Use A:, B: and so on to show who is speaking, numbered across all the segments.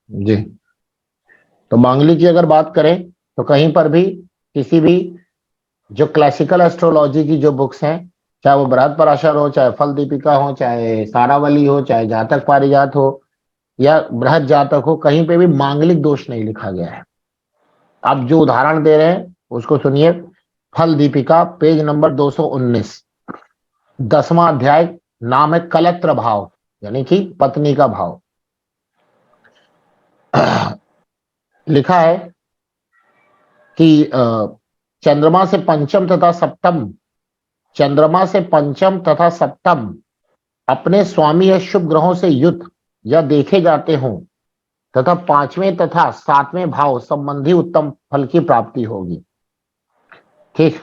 A: जी। तो मांगलिक की अगर बात करें तो कहीं पर भी किसी भी जो क्लासिकल एस्ट्रोलॉजी की जो बुक्स हैं, चाहे वो बृहद पराशर हो, चाहे फल दीपिका हो, चाहे सारावली हो, चाहे जातक पारिजात हो या बृहद जातक हो, कहीं पे भी मांगलिक दोष नहीं लिखा गया है। आप जो उदाहरण दे रहे हैं उसको सुनिए। फल दीपिका पेज नंबर 219, 10वां अध्याय, नाम है कलत्र भाव, यानी कि पत्नी का भाव। लिखा है कि चंद्रमा से पंचम तथा सप्तम, चंद्रमा से पंचम तथा सप्तम अपने स्वामी या शुभ ग्रहों से युत या देखे जाते हों तथा पांचवें तथा सातवें भाव संबंधी उत्तम फल की प्राप्ति होगी। ठीक।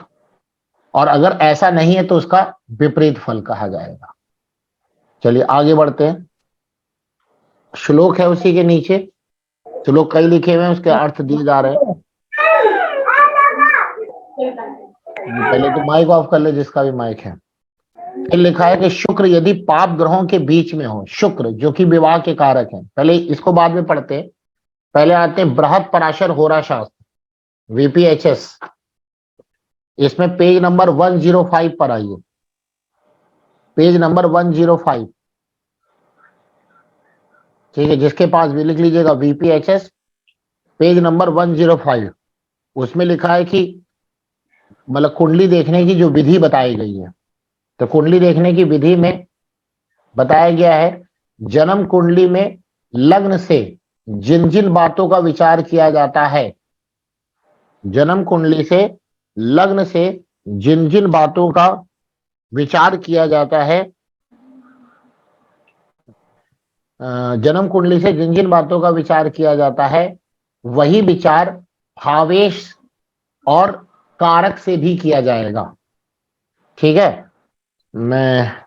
A: और अगर ऐसा नहीं है तो उसका विपरीत फल कहा जाएगा। चलिए आगे बढ़ते हैं। श्लोक है उसी के नीचे, श्लोक कई लिखे हुए हैं, उसके अर्थ दिए जा रहे हैं। पहले तो माइक ऑफ कर ले जिसका भी माइक है। फिर लिखा है कि शुक्र यदि पाप ग्रहों के बीच में हो, शुक्र जो कि विवाह के कारक हैं, पहले इसको बाद में पढ़ते हैं, पहले आते हैं बृहद पराशर होरा शास्त्र VPHS, इसमें पेज नंबर 105 पर आइए, पेज नंबर 105। ठीक है, जिसके पास भी लिख लीजिएगा VPHS पेज नंबर 105। उसमें लिखा है कि मतलब कुंडली देखने की जो विधि बताई गई है, तो कुंडली देखने की विधि में बताया गया है जन्म कुंडली में लग्न से जिन जिन बातों का विचार किया जाता है, जन्म कुंडली से लग्न से जिन जिन बातों का विचार किया जाता है, जन्म कुंडली से जिन जिन बातों का विचार किया जाता है वही विचार भावेश और कारक से भी किया जाएगा। ठीक है, मैं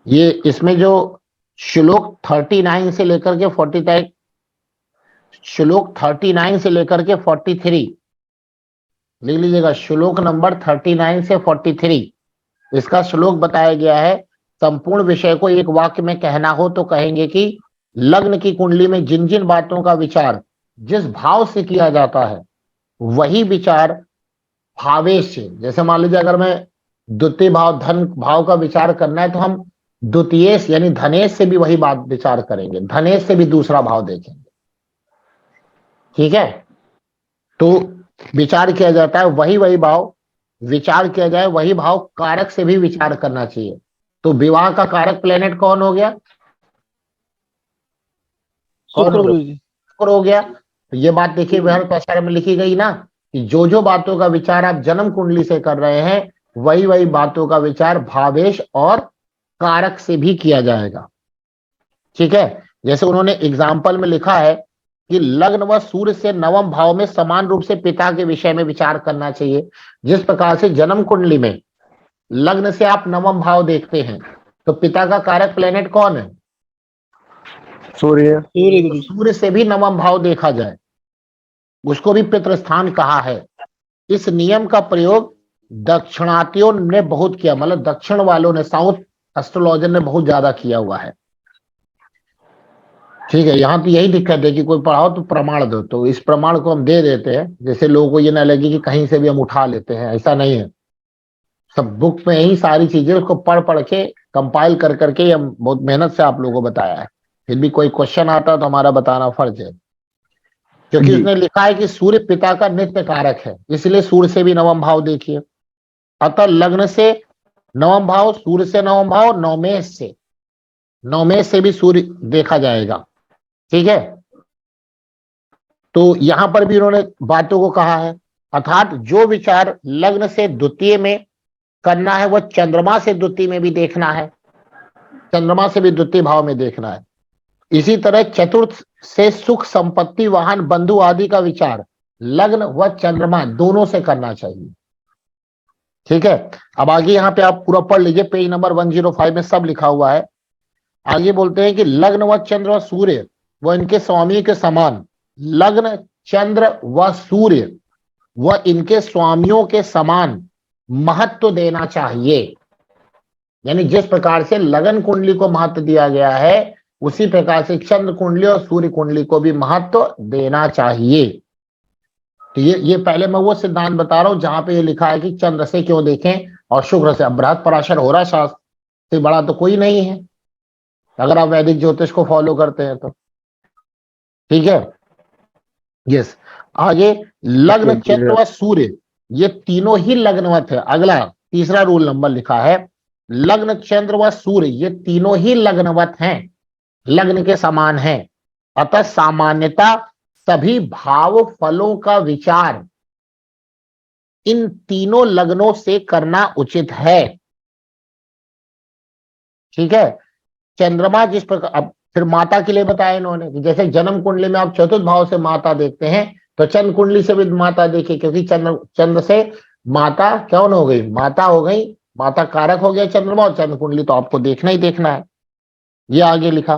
A: ये इसमें जो श्लोक 39 से लेकर के 40 तक, श्लोक 39 से लेकर के 43 लिख लीजिएगा, श्लोक नंबर 39 से 43 इसका श्लोक बताया गया है। संपूर्ण विषय को एक वाक्य में कहना हो तो कहेंगे कि लग्न की कुंडली में जिन जिन बातों का विचार जिस भाव से किया जाता है वही विचार भावेश से, जैसे मान लीजिए अगर मैं द्वितीय भाव धन भाव का विचार करना है तो हम द्वितीयेश यानी धनेश से भी वही बात विचार करेंगे, धनेश से भी दूसरा भाव देखेंगे। ठीक है, तो विचार किया जाता है वही वही भाव, विचार किया जाए वही भाव, कारक से भी विचार करना चाहिए। तो विवाह का कारक प्लेनेट कौन हो गया?
B: शुक्र गुरु जी।
A: शुक्र हो गया। तो ये बात देखिए बृहद पराशर में लिखी गई ना कि जो जो बातों का विचार आप जन्म कुंडली से कर रहे हैं वही वही बातों का विचार भावेश और कारक से भी किया जाएगा। ठीक है, जैसे उन्होंने एग्जाम्पल में लिखा है कि लग्न व सूर्य से नवम भाव में समान रूप से पिता के विषय में विचार करना चाहिए। जिस प्रकार से जन्म कुंडली में लग्न से आप नवम भाव देखते हैं तो पिता का कारक प्लेनेट कौन है?
B: सूर्य। सूर्य गुरु।
A: सूर्य से भी नवम भाव देखा जाए, उसको भी पितृस्थान कहा है। इस नियम का प्रयोग दक्षिणातियों ने बहुत किया, मतलब दक्षिण वालों ने, साउथ एस्ट्रोलॉजर ने बहुत ज्यादा किया हुआ है। ठीक है, यहाँ तो यही दिक्कत है कि कोई पढ़ाओ तो प्रमाण दो, तो इस प्रमाण को हम दे देते हैं जैसे लोगों को ये ना लगे कि कहीं से भी हम उठा लेते हैं, ऐसा नहीं है। सब बुक में ही सारी चीजें उसको पढ़ पढ़ के कंपाइल कर करके हम बहुत मेहनत से आप लोगों को बताया है। फिर भी कोई क्वेश्चन आता तो हमारा बताना फर्ज है, क्योंकि उसने लिखा है कि सूर्य पिता का नित्य कारक है, इसलिए सूर्य से भी नवम भाव देखिए। अतः लग्न से नवम भाव, सूर्य से नवम भाव, नवमेश से भी सूर्य देखा जाएगा। ठीक है, तो यहां पर भी उन्होंने बातों को कहा है, अर्थात जो विचार लग्न से द्वितीय में करना है वह चंद्रमा से द्वितीय में भी देखना है, चंद्रमा से भी द्वितीय भाव में देखना है। इसी तरह चतुर्थ से सुख संपत्ति वाहन बंधु आदि का विचार लग्न व चंद्रमा दोनों से करना चाहिए। ठीक है, अब आगे यहाँ पे आप पूरा पढ़ लीजिए, पेज नंबर 105 में सब लिखा हुआ है। आगे बोलते हैं कि लग्न व चंद्र व सूर्य व इनके स्वामी के समान, लग्न चंद्र व सूर्य व इनके स्वामियों के समान महत्व देना चाहिए। यानी जिस प्रकार से लगन कुंडली को महत्व दिया गया है उसी प्रकार से चंद्र कुंडली और सूर्य कुंडली को भी महत्व देना चाहिए। तो ये पहले मैं वो सिद्धांत बता रहा हूं जहां पे ये लिखा है कि चंद्र से क्यों देखें और शुक्र से। अब बृहत पराशर होरा शास्त्र से बड़ा तो कोई नहीं है अगर आप वैदिक ज्योतिष को फॉलो करते हैं तो। ठीक है, यस। आगे लग्न, चंद्र व सूर्य ये तीनों ही लग्नवत है। अगला तीसरा रूल नंबर लिखा है, लग्न, चंद्र व सूर्य ये तीनों ही लग्नवत हैं, लग्न के समान हैं। अतः सामान्यता सभी भाव फलों का विचार इन तीनों लग्नों से करना उचित है। ठीक है, चंद्रमा जिस प्रकार, अब फिर माता के लिए बताया इन्होंने कि जैसे जन्म कुंडली में आप चतुर्थ भाव से माता देखते हैं तो चंद्र कुंडली से भी माता देखिए, क्योंकि चंद्र से माता कौन हो गई, माता हो गई, माता कारक हो गया चंद्रमा, और चंद्र कुंडली तो आपको देखना ही देखना है। ये आगे लिखा।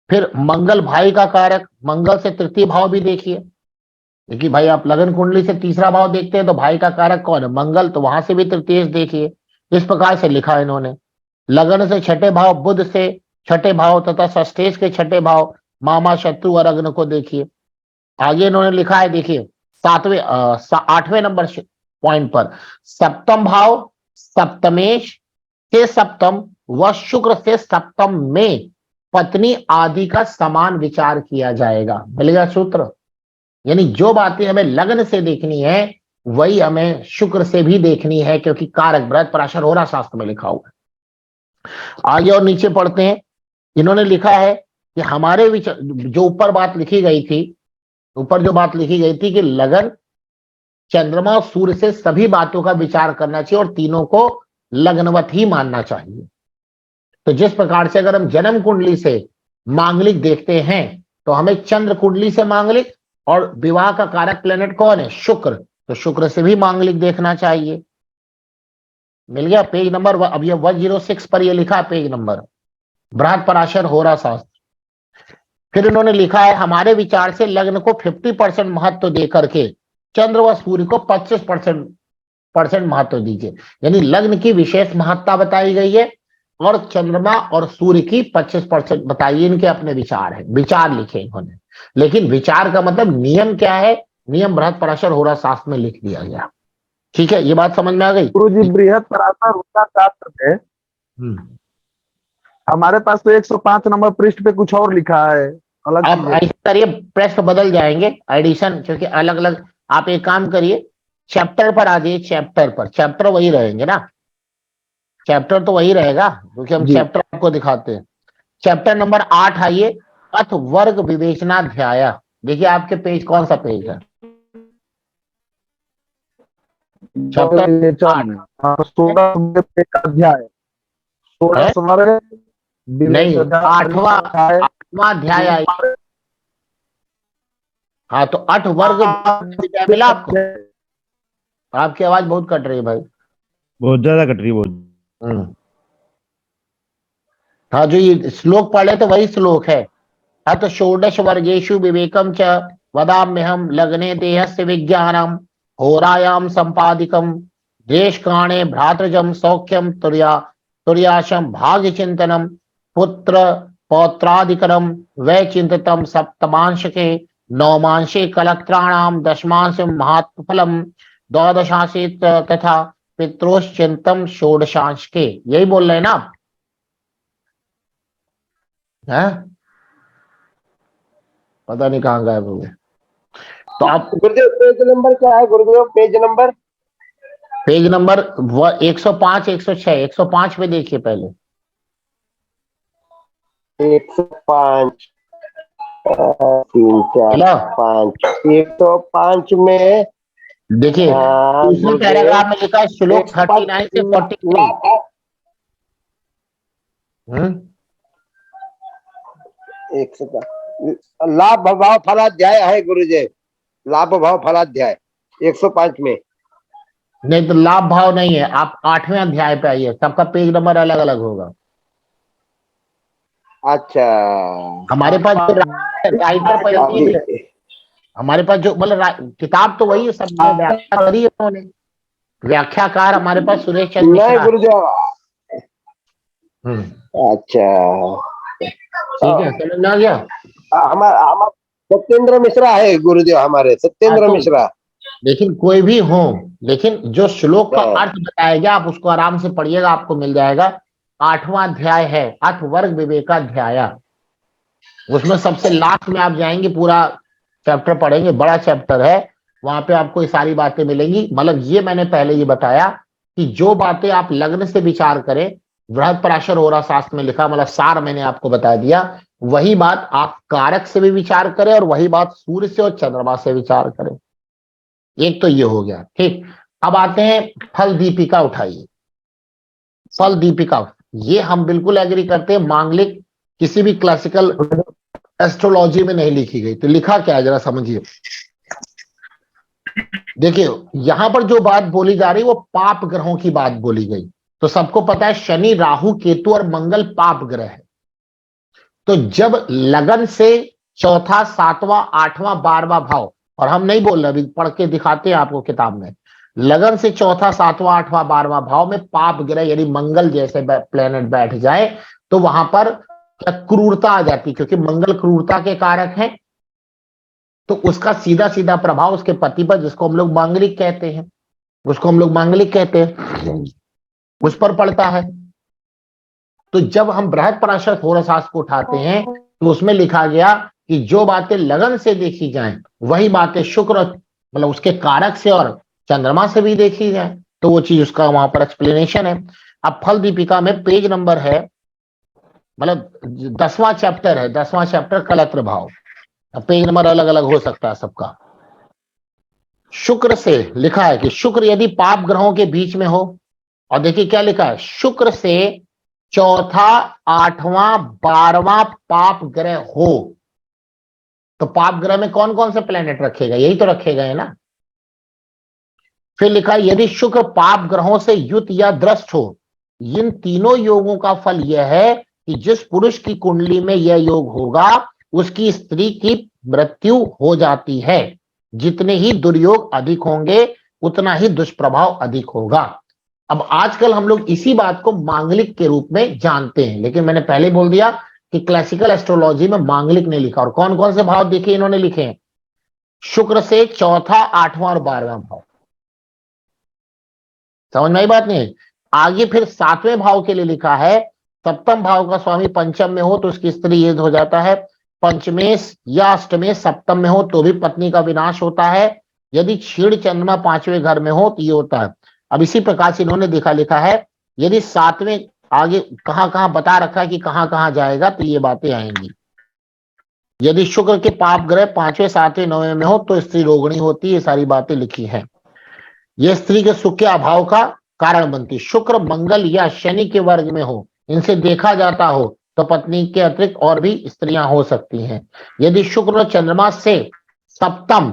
A: फिर मंगल भाई का कारक, मंगल से तृतीय भाव भी देखिए, क्योंकि भाई आप लगन कुंडली से तीसरा भाव देखते हैं तो भाई का कारक कौन है, मंगल, तो वहां से भी तृतीय देखिए। इस प्रकार से लिखा इन्होंने। लगन से छठे भाव, बुध से छठे भाव तथा षष्ठेश के छठे भाव मामा, शत्रु और अग्न को देखिए। आगे इन्होंने लिखा है, देखिए 8वें नंबर पॉइंट पर, सप्तम भाव सप्तमेश से सप्तम व शुक्र से सप्तम में पत्नी आदि का समान विचार किया जाएगा। मिलेगा सूत्र। यानी जो बातें हमें लग्न से देखनी है वही हमें शुक्र से भी देखनी है, क्योंकि कारक बृहत पराशर होरा शास्त्र में लिखा हुआ है। आगे और नीचे पढ़ते हैं। इन्होंने लिखा है कि हमारे विचार, जो ऊपर बात लिखी गई थी, ऊपर जो बात लिखी गई थी कि लगन, चंद्रमा और सूर्य से सभी बातों का विचार करना चाहिए और तीनों को लग्नवत ही मानना चाहिए। तो जिस प्रकार से अगर हम जन्म कुंडली से मांगलिक देखते हैं तो हमें चंद्र कुंडली से मांगलिक, और विवाह का कारक प्लेनेट कौन है, शुक्र, तो शुक्र से भी मांगलिक देखना चाहिए। मिल गया पेज नंबर, अब ये 106 पर ये लिखा है पेज नंबर, बृहत पराशर होरा शास्त्र। फिर इन्होंने लिखा है, हमारे विचार से लग्न को 50% महत्व दे करके चंद्र व सूर्य को 25% महत्व दीजिए। यानी लग्न की विशेष महत्ता बताई गई है और चंद्रमा और सूर्य की 25% बताइए। इनके अपने विचार है, विचार लिखे इन्होंने, लेकिन विचार का मतलब नियम क्या है, नियम बृहत पराशर होरा शास्त्र में लिख दिया गया। ठीक है, ये बात समझ में आ गई।
B: गुरुजी बृहत पराशर होरा शास्त्र में हमारे पास तो 105 नंबर पृष्ठ पे कुछ और लिखा है अलग।
A: आप ऐसा करिए, पृष्ठ बदल जाएंगे, एडिशन, क्योंकि अलग अलग। आप एक काम करिए, चैप्टर पर आ जाइए, चैप्टर पर, चैप्टर वही रहेंगे ना, चैप्टर तो वही रहेगा क्योंकि हम चैप्टर आपको दिखाते हैं। चैप्टर नंबर 8 आइए, अथ वर्ग विवेचनाध्याय। देखिए आपके पेज कौन सा पेज है, चैप्टर 8।
B: 16 अध्याय, 16
A: नहीं, 8वां अध्याय आइए। हाँ, तो 8 वर्ग मिला आपको। आपकी आवाज बहुत कट रही है भाई,
B: बहुत ज्यादा कट रही है, बहुत।
A: हाँ, जो ये श्लोक पढ़े तो वही श्लोक है। अथ षोडश वर्गेषु विवेकम च वदाम्यहम लग्ने देहस्य विज्ञानम होरायाम संपादिकम देशकाणे भ्रातृजम सौख्यम तुर्याशम भाग्य चिंतनम पुत्र पौत्राधिकरम वैचिंततम सप्तमांश के नवमांशे कलत्राणाम दशमांश महात्फलम द्वादशांशे तथा पित्रोश्चिंतम षोडशांश के। यही बोल रहे हैं ना आप? पता नहीं कहाँ गायब हो गए। तो आप
C: गुरुदेव पेज नंबर क्या है गुरुदेव, पेज नंबर?
A: पेज नंबर 105, 106, 105 पे देखिए पहले।
C: 105 3 4 5 105 में
A: देखिए दूसरे पैराग्राफ में लिखा है श्लोक 39 से 43।
C: लाभ भाव फलाध्याय है गुरुजी, लाभ भाव फलाध्याय 105 में।
A: नहीं तो लाभ भाव नहीं है, आप 8वें अध्याय पे आइए, सबका पेज नंबर अलग अलग होगा।
C: अच्छा,
A: हमारे पास जो राइटर पहले, हमारे पास जो मतलब किताब तो वही है, सब व्याख्या करी है उन्होंने, व्याख्याकार हमारे पास सुरेश चंद्र
C: नहीं गुरुजी। अच्छा,
A: ठीक है, समझ में आ गया।
C: हमारा सत्येंद्र मिश्रा है गुरुदेव, हमारे सत्येंद्र
A: तो
C: मिश्रा।
A: लेकिन कोई भी हो, लेकिन जो श्लोक का
C: हाँ।
A: अर्थ बताया गया आप उसको आराम से पढ़िएगा, आपको मिल जाएगा। 8वां अध्याय है अथवर्ग विवेकाध्याय, उसमें सबसे लास्ट में आप जाएंगे, पूरा चैप्टर पढ़ेंगे, बड़ा चैप्टर है, वहां पे आपको ये सारी बातें मिलेंगी। मतलब ये मैंने पहले ये बताया कि जो बातें आप लग्न से विचार करें, बृहत्पराशर होरा शास्त्र में लिखा, मतलब सार मैंने आपको बता दिया, वही बात आप कारक से भी विचार करें और वही बात सूर्य से और चंद्रमा से विचार करें। एक तो ये हो गया, ठीक। अब आते हैं फल दीपिका उठाइए। फल दीपिका, ये हम बिल्कुल एग्री करते हैं, मांगलिक किसी भी क्लासिकल एस्ट्रोलॉजी में नहीं लिखी गई। तो लिखा क्या है जरा समझिए। देखिए यहां पर जो बात बोली जा रही वो पाप ग्रहों की बात बोली गई। तो सबको पता है शनि, राहु, केतु और मंगल पाप ग्रह है। तो जब लगन से चौथा, सातवां, आठवां, 12वां भाव, और हम नहीं बोल रहे, अभी पढ़ के दिखाते हैं आपको किताब में, लगन से चौथा, सातवां, आठवां, 12वां भाव में पाप ग्रह यानी मंगल जैसे प्लेनेट बैठ जाए तो वहां पर क्रूरता आ जाती, क्योंकि मंगल क्रूरता के कारक हैं। तो उसका सीधा सीधा प्रभाव उसके पति पर, जिसको हम लोग मांगलिक कहते हैं, उस पर पड़ता है। तो जब हम बृहत्पराशर होराशास्त्र को उठाते हैं तो उसमें लिखा गया कि जो बातें लगन से देखी जाएं वही बातें शुक्र मतलब उसके कारक से और चंद्रमा से भी देखी जाए, तो वो चीज उसका वहां पर एक्सप्लेनेशन है। अब फल दीपिका में पेज नंबर है, मतलब 10वां चैप्टर है, 10वां चैप्टर कलत्र भाव। अब पेज नंबर अलग अलग हो सकता है सबका। शुक्र से लिखा है कि शुक्र यदि पाप ग्रहों के बीच में हो, और देखिए क्या लिखा है, शुक्र से चौथा, आठवां, 12वां पाप ग्रह हो, तो पाप ग्रह में कौन कौन से प्लेनेट रखेगा, यही तो रखे गए ना। फिर लिखा है यदि शुक्र पाप ग्रहों से युत या द्रष्ट हो, इन तीनों योगों का फल यह है कि जिस पुरुष की कुंडली में यह योग होगा उसकी स्त्री की मृत्यु हो जाती है। जितने ही दुर्योग अधिक होंगे उतना ही दुष्प्रभाव अधिक होगा। अब आजकल हम लोग इसी बात को मांगलिक के रूप में जानते हैं, लेकिन मैंने पहले बोल दिया कि क्लासिकल एस्ट्रोलॉजी में मांगलिक नहीं लिखा। और कौन कौन से भाव देखे इन्होंने लिखे हैं, शुक्र से चौथा, आठवां और 12वां भाव। समझ में आई बात नहीं। आगे फिर 7वें भाव के लिए लिखा है, सप्तम भाव का स्वामी पंचम में हो तो उसकी स्त्री युद्ध हो जाता है, पंचमेश या अष्टमेश सप्तम में हो तो भी पत्नी का विनाश होता है, यदि क्षीण चंद्रमा 5वें घर में हो तो ये होता है। अब इसी प्रकार से इन्होंने लिखा है, यदि 7वें, आगे कहां कहां बता रखा है कि कहां कहां जाएगा, तो ये बातें आएंगी। यदि शुक्र के पाप ग्रह 5वें, 7वें, 9वें में हो तो स्त्री रोगिणी होती है, ये सारी बातें लिखी है। यह स्त्री के सुख के अभाव का कारण बनती। शुक्र, मंगल या शनि के वर्ग में हो, इनसे देखा जाता हो तो पत्नी के अतिरिक्त और भी स्त्रियां हो सकती हैं। यदि शुक्र और चंद्रमा से सप्तम,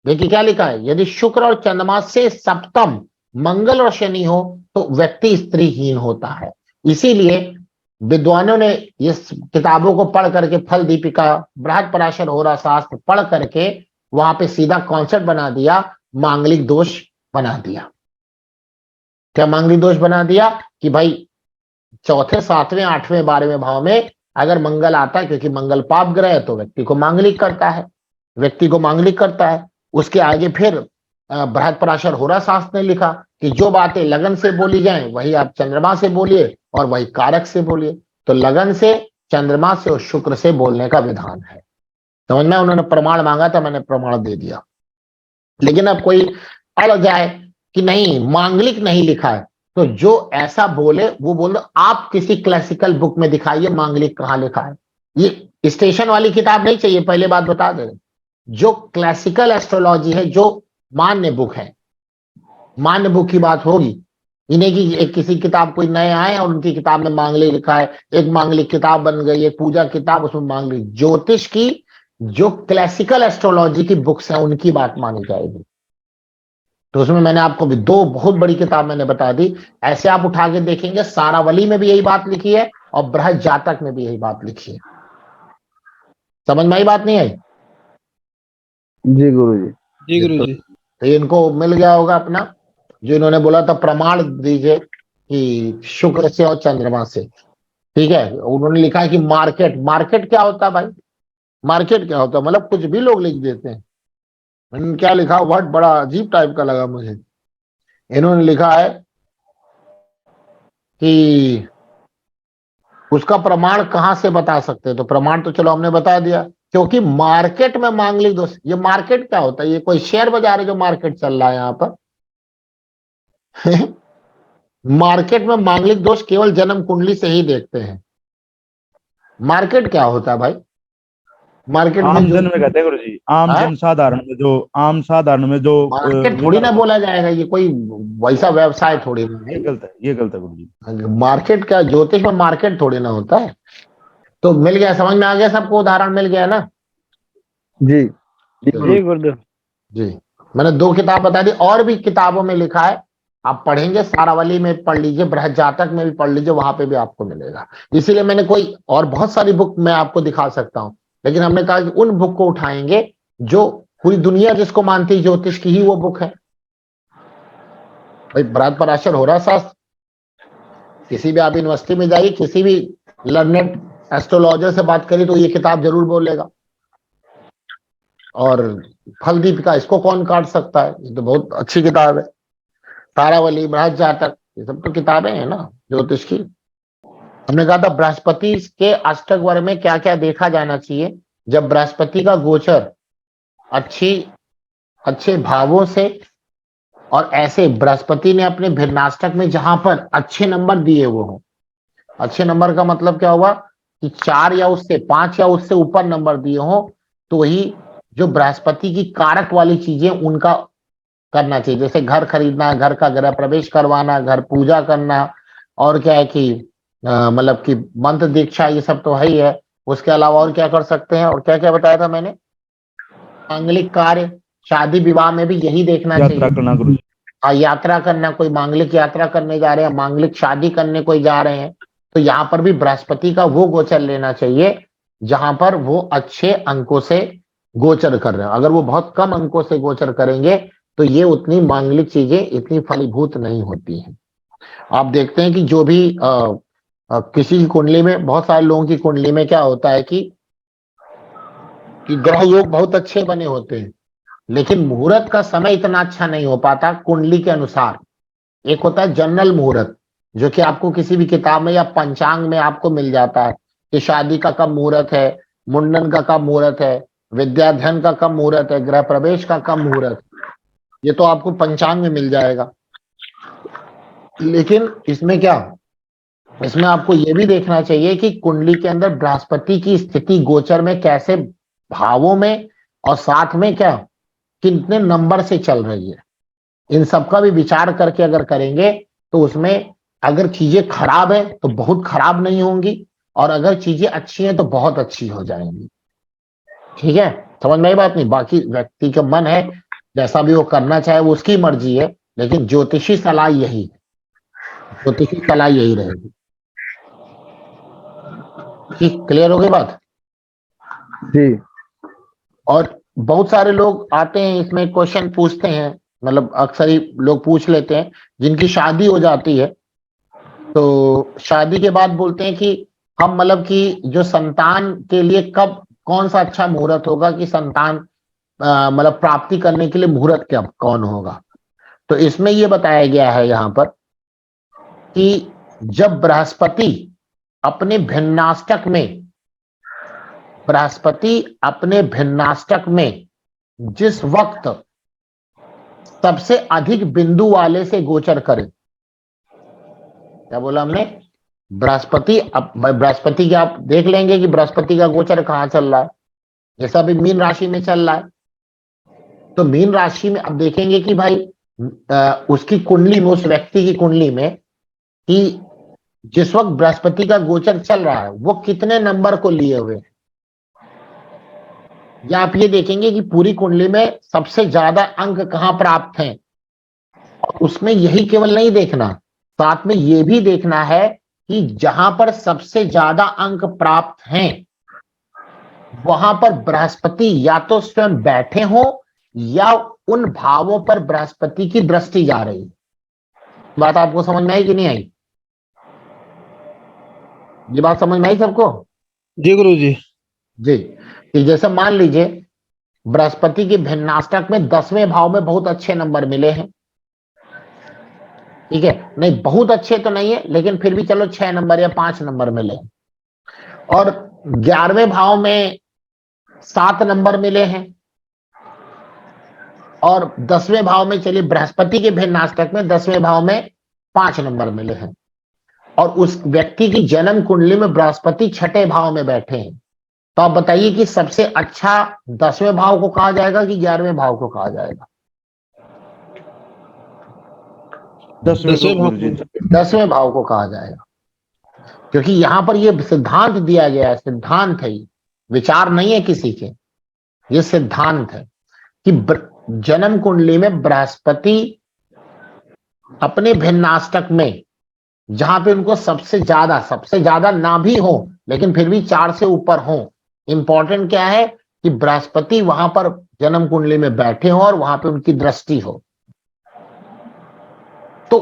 A: देखिए क्या लिखा है, यदि शुक्र और चंद्रमा से सप्तम मंगल और शनि हो तो व्यक्ति स्त्रीहीन होता है। इसीलिए विद्वानों ने इस किताबों को पढ़ करके, फल दीपिका, बृहत्पराशर होरा शास्त्र पढ़ करके वहां पे सीधा कॉन्सेप्ट बना दिया, मांगलिक दोष बना दिया। क्या मांगलिक दोष बना दिया कि भाई चौथे, 7वें, 8वें, 12वें भाव में अगर मंगल आता है, क्योंकि मंगल पाप ग्रह है, तो व्यक्ति को मांगलिक करता है। उसके आगे फिर बृहत्पराशर होरा शास्त्र ने लिखा कि जो बातें लगन से बोली जाएं वही आप चंद्रमा से बोलिए और वही कारक से बोलिए। तो लगन से, चंद्रमा से और शुक्र से बोलने का विधान है। समझ में, उन्होंने प्रमाण मांगा था, मैंने प्रमाण दे दिया। लेकिन अब कोई अड़ जाए कि नहीं मांगलिक नहीं लिखा है, तो जो ऐसा बोले वो बोल दो, आप किसी क्लासिकल बुक में दिखाइए मांगलिक कहां लिखा है। ये स्टेशन वाली किताब नहीं चाहिए, पहले बात बता दे। जो क्लासिकल एस्ट्रोलॉजी है, जो मान्य बुक है, मान्य बुक की बात होगी। इन्हें की एक किसी किताब कोई नए आए और उनकी किताब में मांगलिक लिखा है, एक मांगलिक किताब बन गई, एक पूजा किताब, उसमें मांगलिक। ज्योतिष की जो क्लासिकल एस्ट्रोलॉजी की बुक्स हैं उनकी बात मानी जाएगी। तो उसमें मैंने आपको भी 2 बहुत बड़ी किताब मैंने बता दी। ऐसे आप उठा के देखेंगे, सारावली में भी यही बात लिखी है और बृहद जातक में भी यही बात लिखी है। समझ में आई बात नहीं आई?
B: जी गुरुजी।
D: जी गुरुजी।
A: तो इनको मिल गया होगा अपना, जो इन्होंने बोला था प्रमाण दीजिए कि शुक्र से और चंद्रमा से। ठीक है, उन्होंने लिखा है कि मार्केट, मार्केट क्या होता है भाई, मार्केट क्या होता है, मतलब कुछ भी लोग लिख देते हैं। मैंने क्या लिखा, वर्ड बड़ा अजीब टाइप का लगा मुझे। इन्होंने लिखा है कि उसका प्रमाण कहां से बता सकते हैं, तो प्रमाण तो चलो हमने बता दिया, क्योंकि मार्केट में मांगलिक दोष, ये मार्केट क्या होता है, ये कोई शेयर बाजार है जो मार्केट चल रहा है यहाँ पर? मार्केट में मांगलिक दोष केवल जन्म कुंडली से ही देखते हैं। मार्केट क्या होता है भाई? मार्केट में
D: आम
A: जो
D: जन में कहते हैं गुरु जी, आम
A: है,
D: जन साधारण में जो, आम साधारण में जो
A: मार्केट थोड़ी ना बोला जाएगा, ये कोई वैसा व्यवसाय थोड़ी ना है।
D: ये गलत है, ये गलत है गुरु जी।
A: मार्केट क्या, ज्योतिष में मार्केट थोड़ी ना होता है। तो मिल गया, समझ में आ गया सबको, उदाहरण मिल गया ना?
B: जी
E: जी गुरुदेव।
A: जी, मैंने 2 किताब बता दी, और भी किताबों में लिखा है, आप पढ़ेंगे, सारावली में पढ़ लीजिए, बृहद जातक में भी पढ़ लीजिए, वहां पे भी आपको मिलेगा। इसीलिए मैंने कोई और बहुत सारी बुक मैं आपको दिखा सकता हूं, लेकिन हमने कहा कि उन बुक को उठाएंगे जो पूरी दुनिया जिसको मानती है ज्योतिष की ही वो बुक है। भाई बृहद पराशर हो रहा शास्त्र, किसी भी आप यूनिवर्सिटी में जाइए, किसी भी लर्नेड एस्ट्रोलॉजर से बात करिए तो ये किताब जरूर बोलेगा। और फल दीपिका, इसको कौन काट सकता है, ये तो बहुत अच्छी किताब है। तारावली, बृहद जातक, ये सब तो किताबें हैं ना ज्योतिष की। हमने कहा था बृहस्पति के अष्टक वर्ग में क्या क्या देखा जाना चाहिए। जब बृहस्पति का गोचर अच्छे भावों से, और ऐसे बृहस्पति ने अपने भिन्नाष्टक में जहां पर अच्छे नंबर दिए वो हो, अच्छे नंबर का मतलब क्या हुआ कि 4 या उससे 5 या उससे ऊपर नंबर दिए हो, तो वही जो बृहस्पति की कारक वाली चीजें उनका करना चाहिए। जैसे घर खरीदना, घर का गृह प्रवेश करवाना, घर पूजा करना, और क्या है कि मतलब कि मंत्र दीक्षा, ये सब तो है ही है। उसके अलावा और क्या कर सकते हैं, और क्या क्या बताया था मैंने? मांगलिक कार्य, शादी विवाह में भी यही देखना
D: यात्रा
A: चाहिए।
D: करना गुरु जी।
A: यात्रा करना, कोई मांगलिक यात्रा करने जा रहे हैं, मांगलिक शादी करने कोई जा रहे हैं, तो यहाँ पर भी बृहस्पति का वो गोचर लेना चाहिए जहां पर वो अच्छे अंकों से गोचर कर रहे हैं। अगर वो बहुत कम अंकों से गोचर करेंगे तो ये उतनी मांगलिक चीजें इतनी फलीभूत नहीं होती हैं। आप देखते हैं कि जो भी किसी की कुंडली में, बहुत सारे लोगों की कुंडली में क्या होता है कि ग्रह योग बहुत अच्छे बने होते हैं, लेकिन मुहूर्त का समय इतना अच्छा नहीं हो पाता कुंडली के अनुसार। एक होता है जनरल मुहूर्त, जो कि आपको किसी भी किताब में या पंचांग में आपको मिल जाता है कि शादी का कब मुहूर्त है, मुंडन का कब मुहूर्त है, विद्याध्ययन का कब मुहूर्त है, गृह प्रवेश का कब मुहूर्त, ये तो आपको पंचांग में मिल जाएगा। लेकिन इसमें क्या, इसमें आपको ये भी देखना चाहिए कि कुंडली के अंदर बृहस्पति की स्थिति गोचर में कैसे भावों में, और साथ में क्या कितने नंबर से चल रही है, इन सब का भी विचार करके अगर करेंगे तो उसमें अगर चीजें खराब है तो बहुत खराब नहीं होंगी, और अगर चीजें अच्छी हैं तो बहुत अच्छी हो जाएंगी। ठीक है, समझ में आई बात? नहीं, बाकी व्यक्ति का मन है, जैसा भी वो करना चाहे वो उसकी मर्जी है, लेकिन ज्योतिषी सलाह यही है, ज्योतिषी सलाह यही रहेगी। ठीक, क्लियर हो गई बात?
B: जी
A: और बहुत सारे लोग आते हैं इसमें क्वेश्चन पूछते हैं, मतलब अक्सर ही लोग पूछ लेते हैं जिनकी शादी हो जाती है, तो शादी के बाद बोलते हैं कि हम मतलब कि जो संतान के लिए कब कौन सा अच्छा मुहूर्त होगा कि संतान मतलब प्राप्ति करने के लिए मुहूर्त क्या कौन होगा। तो इसमें ये बताया गया है यहाँ पर कि जब बृहस्पति अपने भिन्नाष्टक में, बृहस्पति अपने भिन्नाष्टक में जिस वक्त सबसे अधिक बिंदु वाले से गोचर करे, क्या बोला हमने? बृहस्पति, अब बृहस्पति की आप देख लेंगे कि बृहस्पति का गोचर कहाँ चल रहा है। जैसा अभी मीन राशि में चल रहा है, तो मीन राशि में अब देखेंगे कि भाई उसकी कुंडली में, उस व्यक्ति की कुंडली में, कि जिस वक्त बृहस्पति का गोचर चल रहा है वो कितने नंबर को लिए हुए हैं, या आप ये देखेंगे कि पूरी कुंडली में सबसे ज्यादा अंक कहां प्राप्त हैं। और उसमें यही केवल नहीं देखना, साथ में ये भी देखना है कि जहां पर सबसे ज्यादा अंक प्राप्त हैं वहां पर बृहस्पति या तो स्वयं बैठे हो या उन भावों पर बृहस्पति की दृष्टि जा रही है। बात आपको समझ में आई कि नहीं आई? ये बात समझ में आई सबको?
D: जी गुरु जी।
A: जी। कि जैसे मान लीजिए बृहस्पति की भिन्नाष्टक में 10वें भाव में बहुत अच्छे नंबर मिले हैं, ठीक है, नहीं बहुत अच्छे तो नहीं है लेकिन फिर भी चलो 6 नंबर या 5 नंबर मिले, और 11वें भाव में 7 नंबर मिले हैं, और 10वें भाव में चलिए बृहस्पति के भिन्नाष्टक में 10वें भाव में 5 नंबर मिले हैं, और उस व्यक्ति की जन्म कुंडली में बृहस्पति 6ठे भाव में बैठे हैं, तो आप बताइए कि सबसे अच्छा 10वें भाव को कहा जाएगा कि 11वें भाव को कहा जाएगा?
D: 10वें गुरु जी।
A: 10वें भाव को कहा जाएगा, क्योंकि यहां पर यह सिद्धांत दिया गया है, सिद्धांत है, विचार नहीं है किसी के, ये सिद्धांत है कि जन्म कुंडली में बृहस्पति अपने भिन्नाष्टक में जहां पे उनको सबसे ज्यादा ना भी हो लेकिन फिर भी 4 से ऊपर हो, इंपॉर्टेंट क्या है कि बृहस्पति वहां पर जन्म कुंडली में बैठे हो और वहां पे उनकी दृष्टि हो, तो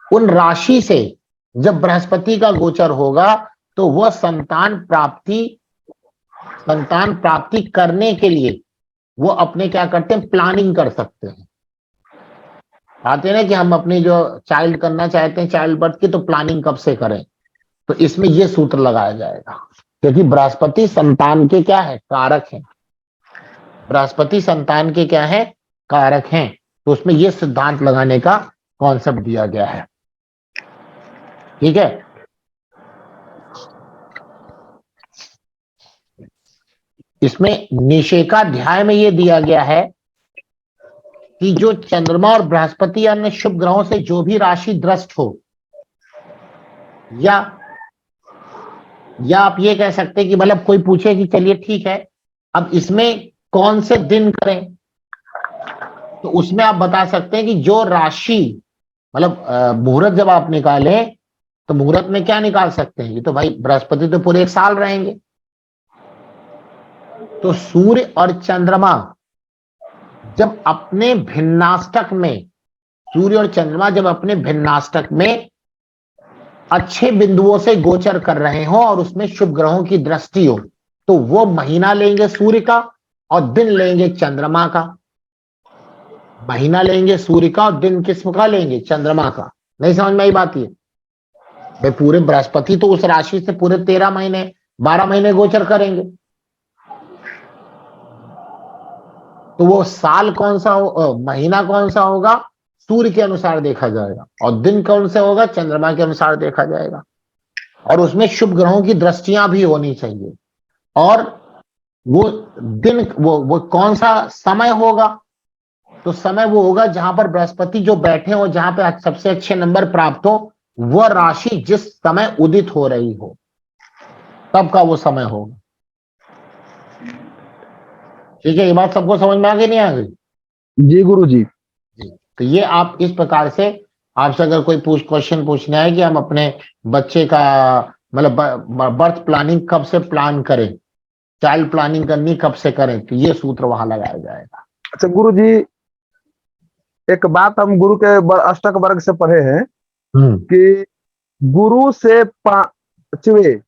A: उन राशि से जब बृहस्पति का गोचर होगा तो वह संतान प्राप्ति करने के लिए वो अपने क्या करते हैं, प्लानिंग कर सकते हैं। आते हैं ना कि हम अपनी जो चाइल्ड करना चाहते हैं चाइल्ड बर्थ की, तो प्लानिंग कब से करें, तो इसमें ये सूत्र लगाया जाएगा, क्योंकि बृहस्पति संतान के क्या है, कारक हैं, बृहस्पति संतान के क्या है, कारक हैं, तो उसमें ये सिद्धांत लगाने का कॉन्सेप्ट दिया गया है, ठीक है। इसमें निषेकाध्याय में ये दिया गया है कि जो चंद्रमा और बृहस्पति अन्य शुभ ग्रहों से जो भी राशि दृष्ट हो, या आप ये कह सकते हैं कि मतलब कोई पूछे कि चलिए ठीक है अब इसमें कौन से दिन करें, तो उसमें आप बता सकते हैं कि जो राशि मतलब मुहूर्त जब आप निकालें तो मुहूर्त में क्या निकाल सकते हैं, ये तो भाई बृहस्पति तो पूरे 1 साल रहेंगे, तो सूर्य और चंद्रमा जब अपने भिन्नाष्टक में, सूर्य और चंद्रमा जब अपने भिन्नाष्टक में अच्छे बिंदुओं से गोचर कर रहे हो और उसमें शुभ ग्रहों की दृष्टि हो, तो वो महीना लेंगे सूर्य का और दिन लेंगे चंद्रमा का, महीना लेंगे सूर्य का और दिन किसका लेंगे, चंद्रमा का। नहीं समझ में आई बात? ये भाई पूरे बृहस्पति तो उस राशि से पूरे 13 महीने 12 महीने गोचर करेंगे, तो वो साल कौन सा हो, महीना कौन सा होगा, सूर्य के अनुसार देखा जाएगा, और दिन कौन सा होगा, चंद्रमा के अनुसार देखा जाएगा, और उसमें शुभ ग्रहों की दृष्टियां भी होनी चाहिए, और वो दिन वो कौन सा समय होगा, तो समय वो होगा जहां पर बृहस्पति जो बैठे हो, जहां पे सबसे अच्छे नंबर प्राप्त हो, वह राशि जिस समय उदित हो रही हो तब का वो समय होगा, ठीक है। ये बात सबको समझ में आ गई नहीं आ गई?
B: जी गुरु जी।
A: तो ये आप इस प्रकार से, आपसे अगर कोई क्वेश्चन पूछना है कि हम अपने बच्चे का मतलब बर्थ प्लानिंग कब से प्लान करें, चाइल्ड प्लानिंग करनी कब से करें, तो ये सूत्र वहां लगाया जाएगा।
B: अच्छा गुरु जी, एक बात हम गुरु के अष्टक वर्ग से पढ़े हैं कि गुरु से 5वें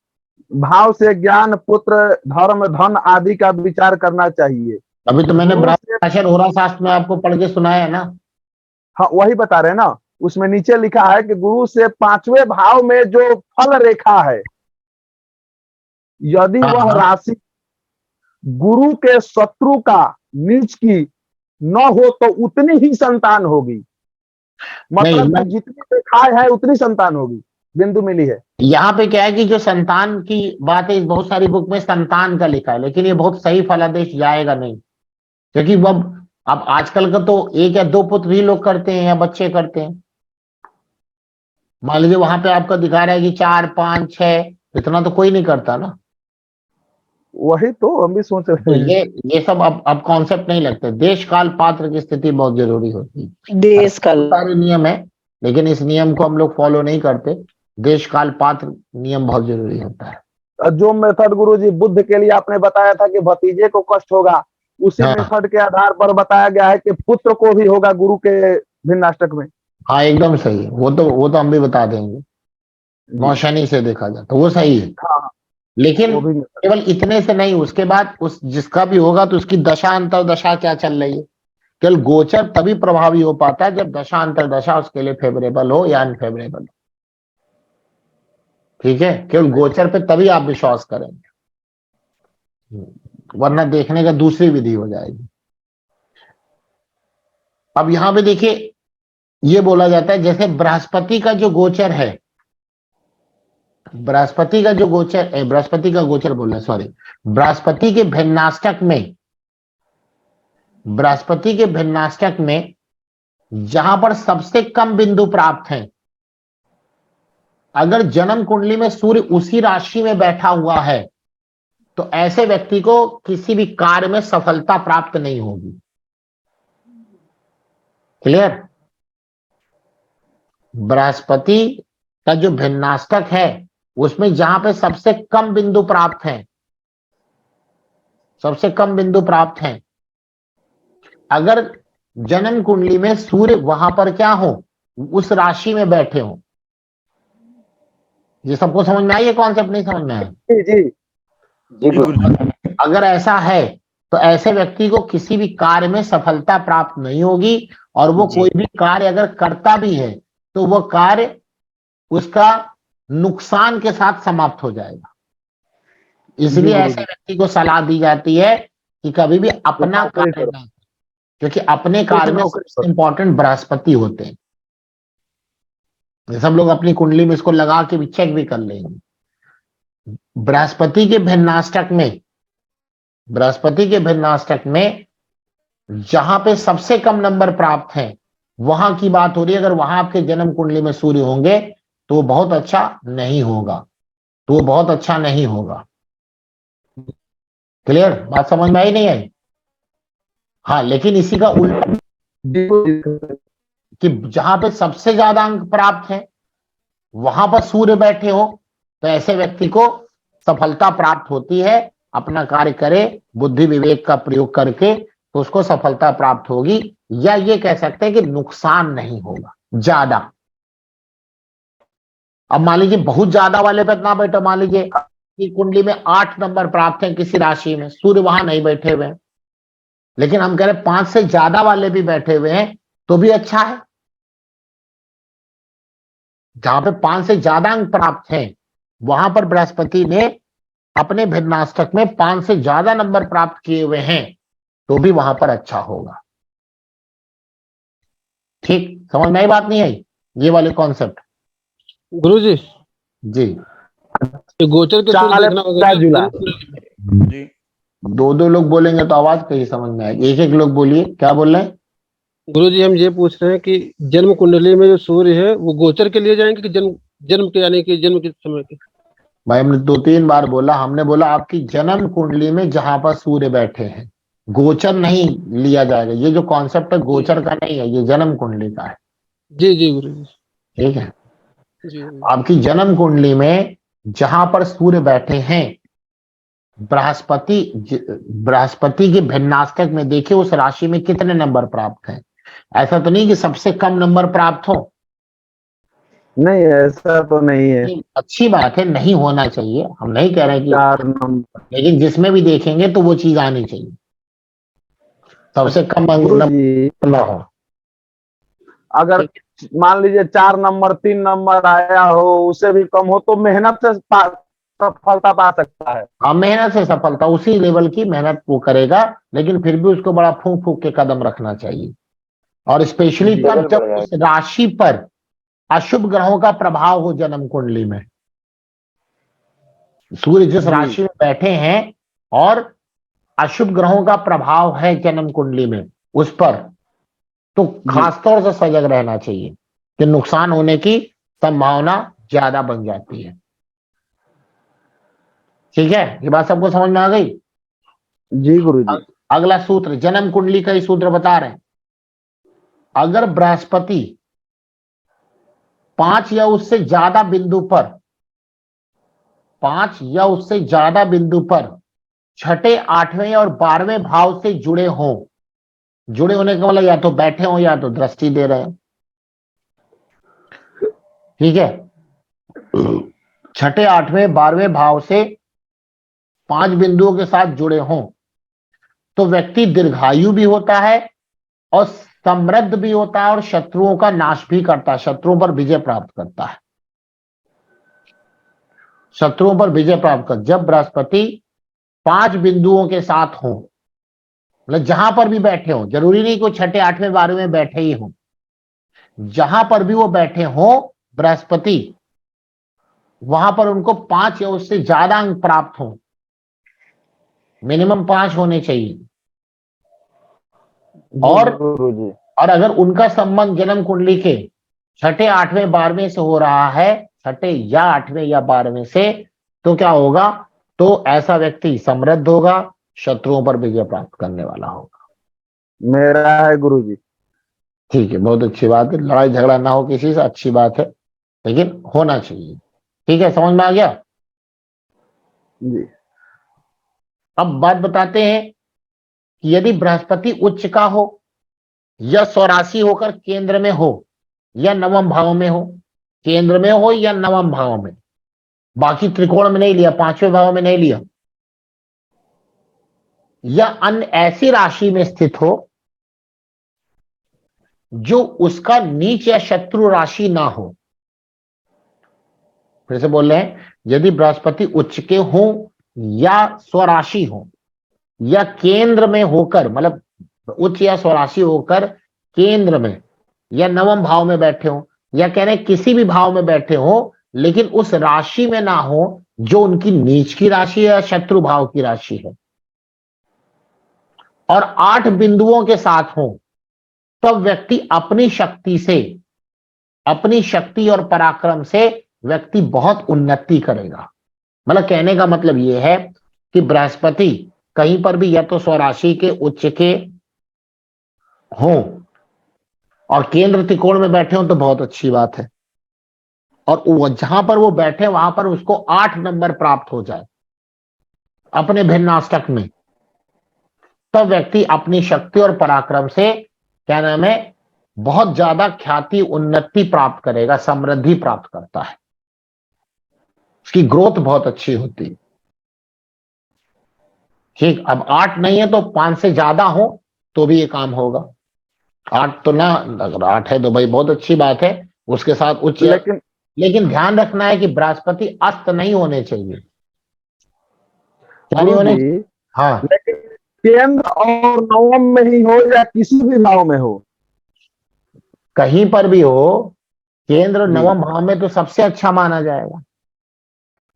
B: भाव से ज्ञान, पुत्र, धर्म, धन आदि का विचार करना चाहिए।
A: अभी तो मैंने ब्रह्माक्षर होरा शास्त्र में आपको पढ़ के सुनाया है ना।
B: हाँ वही बता रहे हैं ना, उसमें नीचे लिखा है कि गुरु से 5वें भाव में जो फल रेखा है, यदि वह राशि गुरु के शत्रु का नीच की न हो तो उतनी ही संतान होगी, मतलब जितनी रेखाएं है उतनी संतान होगी, बिंदु मिली है।
A: यहाँ पे क्या है कि जो संतान की बात है, बहुत सारी बुक में संतान का लिखा है, लेकिन ये बहुत सही फलादेश जाएगा नहीं, क्योंकि वो अब आजकल का तो 1 या 2 पुत्र ही लोग करते हैं या बच्चे करते हैं। मान लीजिए वहां पे आपका दिखा रहा है कि 4, 5, 6, इतना तो कोई नहीं करता ना।
B: वही तो हम भी सोच रहे
A: हैं। तो ये सब अब कॉन्सेप्ट नहीं लगते। देश काल पात्र की स्थिति बहुत जरूरी होती है।
E: देश काल
A: सारे नियम है, लेकिन इस नियम को हम लोग फॉलो नहीं करते। देश काल पात्र नियम बहुत जरूरी होता है।
B: जो मेथड गुरुजी बुद्ध के लिए आपने बताया था कि भतीजे को कष्ट होगा, उसी मेथड के आधार पर बताया गया है कि पुत्र को भी होगा गुरु के भिन्नाष्टक में।
A: हाँ एकदम सही है, वो तो हम भी बता देंगे। नौशनी से देखा जाए तो वो सही है,
B: हाँ,
A: लेकिन
B: वो भी
A: केवल इतने से नहीं, उसके बाद उस जिसका भी होगा तो उसकी दशा अंतरदशा क्या चल रही है। केवल गोचर तभी प्रभावी हो पाता है जब दशा अंतरदशा उसके लिए फेवरेबल हो या अनफेवरेबल हो। ठीक है, केवल गोचर पे तभी आप विश्वास करेंगे, वरना देखने का दूसरी विधि हो जाएगी। अब यहां पे देखिए, ये बोला जाता है जैसे बृहस्पति का जो गोचर है, बृहस्पति का जो गोचर, बृहस्पति का गोचर बोल रहे, सॉरी, बृहस्पति के भिन्नाष्टक में, बृहस्पति के भिन्नाष्टक में जहां पर सबसे कम बिंदु प्राप्त हैं, अगर जन्म कुंडली में सूर्य उसी राशि में बैठा हुआ है तो ऐसे व्यक्ति को किसी भी कार्य में सफलता प्राप्त नहीं होगी। क्लियर? बृहस्पति का जो भिन्नाष्टक है उसमें जहां पे सबसे कम बिंदु प्राप्त हैं, सबसे कम बिंदु प्राप्त हैं, अगर जन्म कुंडली में सूर्य वहां पर क्या हो, उस राशि में बैठे हो। ये सबको समझ में आई है कॉन्सेप्ट? नहीं समझ में आया?
B: जी जी
C: जी गुरुजी।
A: अगर ऐसा है तो ऐसे व्यक्ति को किसी भी कार्य में सफलता प्राप्त नहीं होगी, और वो
C: जी।
A: कोई भी कार्य अगर करता भी है तो वो कार्य उसका नुकसान के साथ समाप्त हो जाएगा। इसलिए
B: जी,
A: ऐसे व्यक्ति को सलाह दी जाती है कि कभी भी अपना
B: नौकरी
A: कार्य
B: करो।
A: ना, क्योंकि अपने कार्य में
B: नौकरी
A: सबसे इंपॉर्टेंट बृहस्पति होते हैं। ये सब लोग अपनी कुंडली में इसको लगा के भी चेक भी कर लेंगे। बृहस्पति के भिन्नाष्टक में, बृहस्पति के भिन्नाष्टक में जहां पे सबसे कम नंबर प्राप्त हैं, वहां की बात हो रही है। अगर वहां आपके जन्म कुंडली में सूर्य होंगे तो वो बहुत अच्छा नहीं होगा, तो वो बहुत अच्छा नहीं होगा। क्लियर? बात समझ में आई नहीं आई? हाँ, लेकिन इसी का उल्टा कि जहां पे सबसे ज्यादा अंक प्राप्त है वहां पर सूर्य बैठे हो तो ऐसे व्यक्ति को सफलता प्राप्त होती है। अपना कार्य करे बुद्धि विवेक का प्रयोग करके तो उसको सफलता प्राप्त होगी, या ये कह सकते हैं कि नुकसान नहीं होगा ज्यादा। अब मान लीजिए बहुत ज्यादा वाले पे ना बैठो, मान लीजिए कि कुंडली में 8 नंबर प्राप्त हैं किसी राशि में, सूर्य वहां नहीं बैठे हुए हैं, लेकिन हम कह रहे 5 से ज्यादा वाले भी बैठे हुए हैं तो भी अच्छा है। जहां पे 5 से ज्यादा अंक प्राप्त हैं वहां पर बृहस्पति ने अपने भिन्नाष्टक में 5 से ज्यादा नंबर प्राप्त किए हुए हैं तो भी वहां पर अच्छा होगा। ठीक, समझ में आई? बात नहीं आई ये वाले कॉन्सेप्ट?
D: गुरुजी,
A: जी,
D: ये गोचर के सूर्य देखना होगा
B: 4 जुलाई।
C: जी।
A: दो लोग बोलेंगे तो आवाज कहीं समझ में आएगी। एक एक लोग बोलिए, क्या बोल रहे हैं?
D: गुरुजी, हम ये पूछ रहे हैं कि जन्म कुंडली में जो सूर्य है वो गोचर के लिए जाएंगे कि जन्म जन्म के यानी कि जन्म के समय के?
A: भाई हमने 2-3 बार बोला, हमने बोला आपकी जन्म कुंडली में जहां पर सूर्य बैठे हैं, गोचर नहीं लिया जाएगा। ये जो कॉन्सेप्ट है गोचर का नहीं है, ये जन्म कुंडली का है।
D: जी जी गुरुजी।
A: ठीक है,
D: जी
A: आपकी जन्म कुंडली में जहां पर सूर्य बैठे हैं, बृहस्पति के भिन्नाष्टक में देखिए उस राशि में कितने नंबर प्राप्त हैं। ऐसा तो नहीं कि सबसे कम नंबर प्राप्त हो,
B: नहीं, ऐसा तो नहीं है।
A: अच्छी बात है, नहीं होना चाहिए, हम नहीं कह रहे कि,
B: 4 नंबर।
A: लेकिन जिसमें भी देखेंगे तो वो चीज आनी चाहिए, सबसे कम
B: गुरु
A: नंबर
B: जी,
A: ना हो।
B: अगर मान लीजिए 4 नंबर 3 नंबर आया हो, उससे भी कम हो तो मेहनत से सफलता पा सकता है।
A: हाँ, मेहनत से सफलता, उसी लेवल की मेहनत वो करेगा, लेकिन फिर भी उसको बड़ा फूंक फूंक के कदम रखना चाहिए। और स्पेशली तब जब उस राशि पर अशुभ ग्रहों का प्रभाव हो जन्म कुंडली में। सूर्य जिस राशि में बैठे हैं और अशुभ ग्रहों का प्रभाव है जन्म कुंडली में उस पर, तो खासतौर से सजग रहना चाहिए कि नुकसान होने की संभावना ज्यादा बन जाती है। ठीक है, ये बात सबको समझ में आ गई?
B: जी गुरुजी।
A: अगला सूत्र जन्म कुंडली का ही सूत्र बता रहे हैं। अगर बृहस्पति 5 या उससे ज्यादा बिंदु पर, 5 या उससे ज्यादा बिंदु पर छठे, 8वें और 12वें भाव से जुड़े हों, जुड़े होने का मतलब या तो बैठे हो या तो दृष्टि दे रहे हैं। ठीक है, छठे, आठवें, 12वें भाव से 5 बिंदुओं के साथ जुड़े हों तो व्यक्ति दीर्घायु भी होता है और समृद्ध भी होता है और शत्रुओं का नाश भी करता है, शत्रुओं पर विजय प्राप्त करता है। शत्रुओं पर विजय प्राप्त कर जब बृहस्पति 5 बिंदुओं के साथ हो, मतलब जहां पर भी बैठे हो, जरूरी नहीं कि छठे, आठवें, 12वें बैठे ही हो, जहां पर भी वो बैठे हो बृहस्पति, वहां पर उनको 5 या उससे ज्यादा अंक प्राप्त हो, मिनिमम 5 होने चाहिए। और
B: गुरुजी
A: और अगर उनका संबंध जन्म कुंडली के छठे, आठवें, 12वें से हो रहा है, छठे या आठवें या 12वें से, तो क्या होगा, तो ऐसा व्यक्ति समृद्ध होगा, शत्रुओं पर विजय प्राप्त करने वाला होगा।
B: मेरा है गुरुजी।
A: ठीक है, बहुत अच्छी बात है। लड़ाई झगड़ा ना हो किसी से, अच्छी बात है, लेकिन होना चाहिए। ठीक है, समझ में आ गया
B: जी।
A: अब बात बताते हैं कि यदि बृहस्पति उच्च का हो या स्वराशि होकर केंद्र में हो या नवम भाव में हो, केंद्र में हो या नवम भाव में, बाकी त्रिकोण में नहीं लिया, 5वें भाव में नहीं लिया, या अन्य ऐसी राशि में स्थित हो जो उसका नीच या शत्रु राशि ना हो। फिर से बोल रहे हैं, यदि बृहस्पति उच्च के हो या स्वराशि हो या केंद्र में होकर, मतलब उच्च या स्वराशि होकर केंद्र में या नवम भाव में बैठे हो, या कह रहे किसी भी भाव में बैठे हो लेकिन उस राशि में ना हो जो उनकी नीच की राशि है या शत्रु भाव की राशि है, और 8 बिंदुओं के साथ हो, तब व्यक्ति अपनी शक्ति से, अपनी शक्ति और पराक्रम से व्यक्ति बहुत उन्नति करेगा। मतलब कहने का मतलब यह है कि बृहस्पति कहीं पर भी या तो स्वराशि के उच्च के हो और केंद्र त्रिकोण में बैठे हो तो बहुत अच्छी बात है, और जहां पर वो बैठे वहां पर उसको 8 नंबर प्राप्त हो जाए अपने भिन्नाष्टक में, तब व्यक्ति अपनी शक्ति और पराक्रम से, क्या नाम है, बहुत ज्यादा ख्याति, उन्नति प्राप्त करेगा, समृद्धि प्राप्त करता है, उसकी ग्रोथ बहुत अच्छी होती है। ठीक, अब 8 नहीं है तो 5 से ज्यादा हो तो भी ये काम होगा। 8 तो ना, अगर 8 है तो भाई बहुत अच्छी बात है, उसके साथ उच्च, लेकिन ध्यान रखना है कि बृहस्पति अस्त नहीं होने चाहिए। क्या नहीं होने? हाँ,
B: लेकिन केंद्र और नवम में ही हो या किसी भी भाव में हो,
A: कहीं पर भी हो, केंद्र नवम भाव में तो सबसे अच्छा माना जाएगा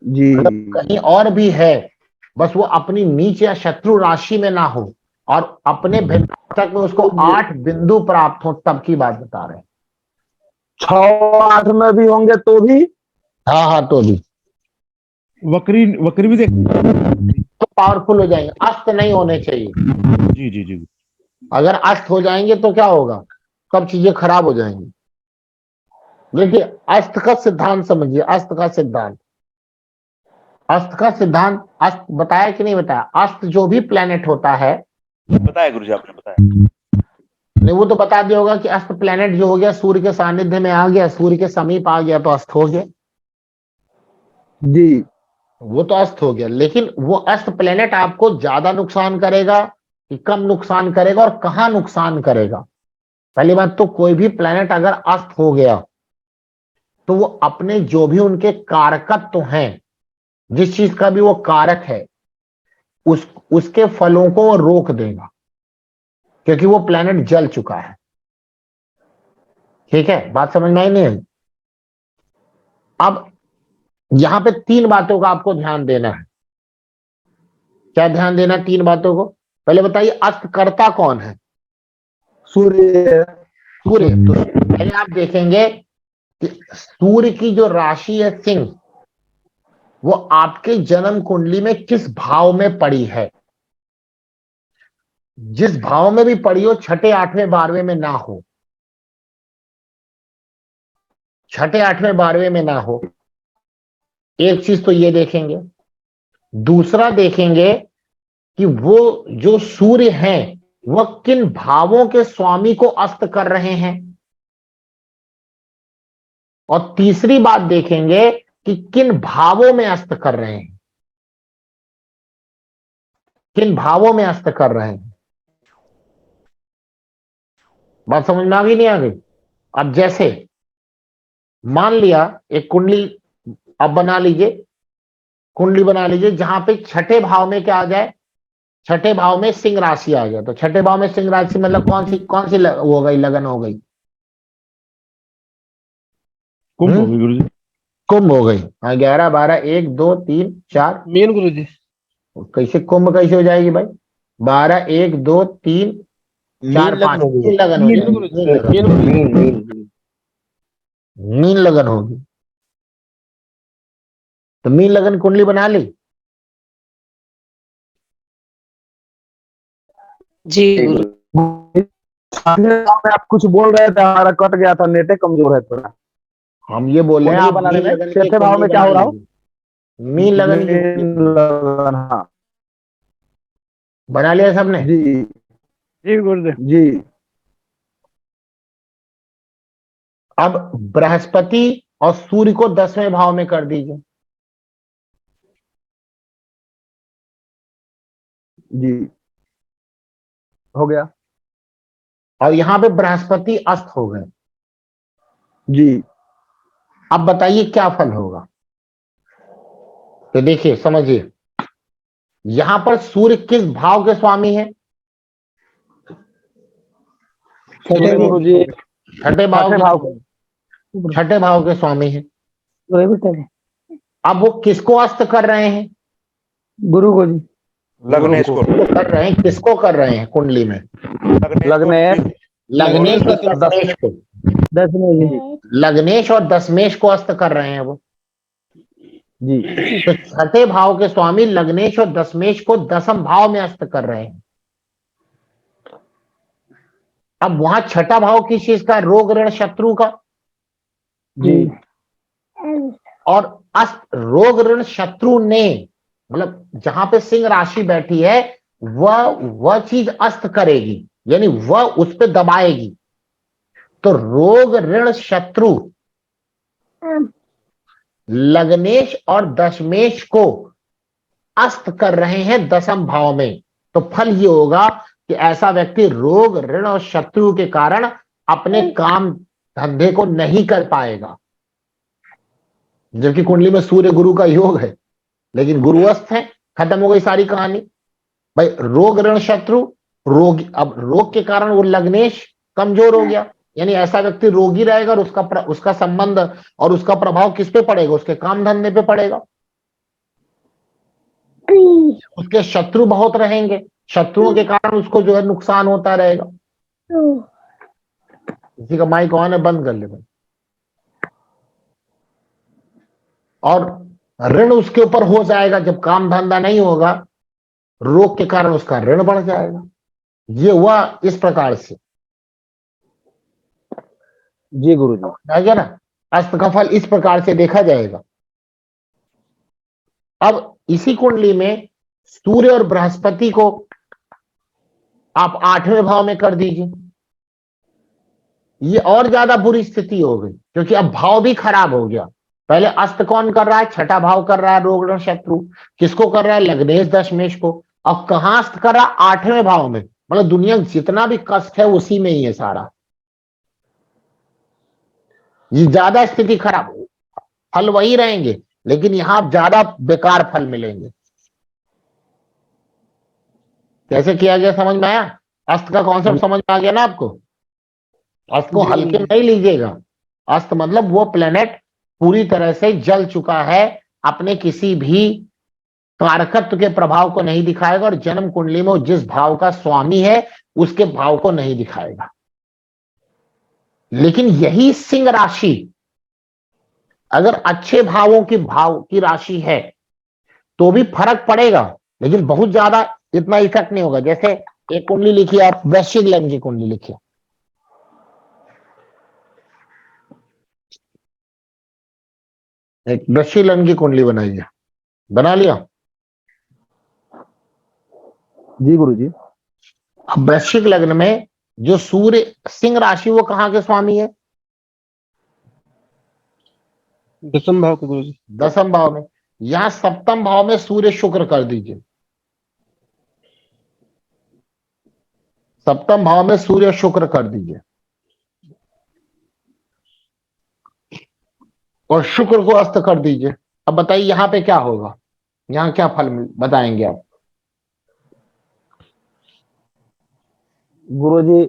B: जी।
A: मतलब कहीं और भी है, बस वो अपनी नीच या शत्रु राशि में ना हो और अपने भिन्नाष्टक में उसको 8 बिंदु प्राप्त हो, तब की बात बता रहे हैं।
B: 6-8 में भी होंगे तो भी,
A: हाँ, तो भी
E: वक्री भी देख।
A: तो पावरफुल हो जाएंगे, अस्त नहीं होने चाहिए।
E: जी जी जी।
A: अगर अस्त हो जाएंगे तो क्या होगा, कब चीजें खराब हो जाएंगी। देखिए, अस्त का सिद्धांत समझिए, अस्त का सिद्धांत, अस्त का सिद्धांत, अस्त बताया कि नहीं बताया? अस्त जो भी प्लेनेट होता है,
E: बताया गुरुजी, आपने बताया।
A: नहीं वो तो बता दिया होगा कि अस्त प्लेनेट जो हो गया सूर्य के सानिध्य में आ गया, सूर्य के समीप आ गया तो अस्त हो गया
B: जी।
A: वो तो अस्त हो गया। लेकिन वो अस्त प्लेनेट आपको ज्यादा नुकसान करेगा कि कम नुकसान करेगा और कहां नुकसान करेगा? पहली बात तो कोई भी प्लेनेट अगर अस्त हो गया तो वो अपने जो भी उनके कारकत्व हैं, जिस चीज का भी वो कारक है, उसके फलों को वो रोक देगा, क्योंकि वो प्लेनेट जल चुका है। ठीक है, बात समझ में आई नहीं? अब यहां पे 3 बातों का आपको ध्यान देना है। क्या ध्यान देना? 3 बातों को। पहले बताइए, अस्तकर्ता कौन है?
B: सूर्य।
A: सूर्य। तो पहले आप देखेंगे कि सूर्य की जो राशि है सिंह, वो आपके जन्म कुंडली में किस भाव में पड़ी है। जिस भाव में भी पड़ी हो, छठे, 8वें, 12वें में ना हो, छठे, 8वें, 12वें में ना हो, एक चीज तो ये देखेंगे। दूसरा देखेंगे कि वो जो सूर्य हैं वह किन भावों के स्वामी को अस्त कर रहे हैं। और तीसरी बात देखेंगे कि किन भावों में अस्त कर रहे हैं, किन भावों में अस्त कर रहे हैं। बात समझ में आ गई नहीं आ गई? अब जैसे मान लिया एक कुंडली, अब बना लीजिए, कुंडली बना लीजिए जहां पे छठे भाव में क्या आ जाए, छठे भाव में सिंह राशि आ गया। तो छठे भाव में सिंह राशि मतलब कौन सी हो गई, लगन हो गई,
E: कुंभ हो गई गुरुजी।
A: कुंभ हो गई। हाँ, 11 12 1 2 3 4,
D: मीन गुरुजी।
A: कैसे कुंभ कैसे हो जाएगी भाई? 12 1 2 3 4
C: मीन लगन
A: 5,
C: हो गई।
A: मीन लगन हो
D: मीन
A: जाएगी,
D: गुरुजी।
A: मीन लगन,
D: मीन गुरुजी।
C: मीन मीन
A: मीन लगन होगी। तो मीन लगन कुंडली बना ली।
F: जी गुरु।
B: आप कुछ बोल रहे थे, हमारा कट गया था, नेटे कमजोर है थोड़ा।
A: हम ये बोल रहे हैं
B: कुंडली
A: आप
B: बनाने
A: मीन
B: में
A: लगन की
B: छठे भाव
A: कुंडली
B: में क्या
A: बना
B: हो रहा हो?
A: लीजिए, मीन लगन की
B: मीन
A: कुंडली
B: लगन, हाँ
A: बना लिया सबने।
B: जी
D: जी गुरुदेव।
B: जी
A: अब बृहस्पति और सूर्य को 10वें भाव में कर दीजिए।
B: जी हो गया।
A: और यहां पे बृहस्पति अस्त हो गए।
B: जी
A: अब बताइए क्या फल होगा? तो देखिए समझिए, यहां पर सूर्य किस भाव के स्वामी है?
B: छठे गुरु जी,
A: छठे भाव
B: छठे
A: के
B: भाव
A: स्वामी, छठे भाव के स्वामी है। अब वो किसको अस्त कर रहे हैं?
B: गुरु को जी,
E: लग्नेश को,
A: किसको कर रहे हैं, किसको कर रहे हैं कुंडली में?
B: लग्नेश
A: लग्नेश और दशमेश को,
B: 10 में जी
A: लग्नेश और दशमेश को अस्त कर रहे हैं वो।
B: जी
A: तो छठे भाव के स्वामी लग्नेश और दशमेश को 10वें भाव में अस्त कर रहे हैं। अब वहां छठा भाव किस चीज का? रोग ऋण शत्रु का।
B: जी
A: और अस्त रोग ऋण शत्रु ने, मतलब जहां पे सिंह राशि बैठी है वह चीज अस्त करेगी, यानी वह उस पे दबाएगी। तो रोग ऋण शत्रु लग्नेश और दशमेश को अस्त कर रहे हैं 10वें भाव में। तो फल ये होगा कि ऐसा व्यक्ति रोग ऋण और शत्रु के कारण अपने काम धंधे को नहीं कर पाएगा। जबकि कुंडली में सूर्य गुरु का योग है, लेकिन गुरु अस्त है, खत्म हो गई सारी कहानी। भाई रोग ऋण शत्रु, रोग, अब रोग के कारण वो लग्नेश कमजोर हो गया, यानी ऐसा व्यक्ति रोगी रहेगा और उसका संबंध और उसका प्रभाव किस पे पड़ेगा? उसके काम धंधे पे पड़ेगा। उसके शत्रु बहुत रहेंगे, शत्रुओं के कारण उसको जो है नुकसान होता रहेगा। किसी का माइक ऑन है, बंद कर ले भाई। और ऋण उसके ऊपर हो जाएगा, जब काम धंधा नहीं होगा, रोग के कारण उसका ऋण बढ़ जाएगा। ये हुआ इस प्रकार से,
B: जी गुरु जी,
A: है क्या ना? अस्त का फल इस प्रकार से देखा जाएगा। अब इसी कुंडली में सूर्य और बृहस्पति को आप 8वें भाव में कर दीजिए। ये और ज्यादा बुरी स्थिति हो गई, क्योंकि अब भाव भी खराब हो गया। पहले अस्त कौन कर रहा है? छठा भाव कर रहा है, रोग ऋण शत्रु। किसको कर रहा है? लग्नेश दशमेश को। अब कहां अस्त कर रहा है? 8वें भाव में। मतलब दुनिया जितना भी कष्ट है उसी में ही है सारा। ये ज्यादा स्थिति खराब, फल वही रहेंगे लेकिन यहां ज्यादा बेकार फल मिलेंगे। कैसे किया गया समझ में आया? अस्त का कॉन्सेप्ट समझ में आ गया ना आपको? अस्त को हल्के नहीं लीजिएगा। अस्त मतलब वो प्लेनेट पूरी तरह से जल चुका है, अपने किसी भी कारकत्व के प्रभाव को नहीं दिखाएगा, और जन्म कुंडली में वो जिस भाव का स्वामी है उसके भाव को नहीं दिखाएगा। लेकिन यही सिंह राशि अगर अच्छे भावों की राशि है तो भी फर्क पड़ेगा, लेकिन बहुत ज्यादा इतना इफेक्ट नहीं होगा। जैसे एक कुंडली लिखिए आप, वृश्चिक लग्न की कुंडली लिखिए। एक वृश्चिक लग्न की कुंडली बनाइए। बना लिया?
B: जी गुरु जी,
A: अब वृश्चिक लग्न में जो सूर्य सिंह राशि, वो कहां के स्वामी है?
D: दसम भाव के गुरुजी।
A: दसम भाव में। यहां सप्तम भाव में सूर्य शुक्र कर दीजिए। सप्तम भाव में सूर्य शुक्र कर दीजिए और शुक्र को अस्त कर दीजिए। अब बताइए यहां पे क्या होगा, यहां क्या फल बताएंगे आप?
B: गुरुजी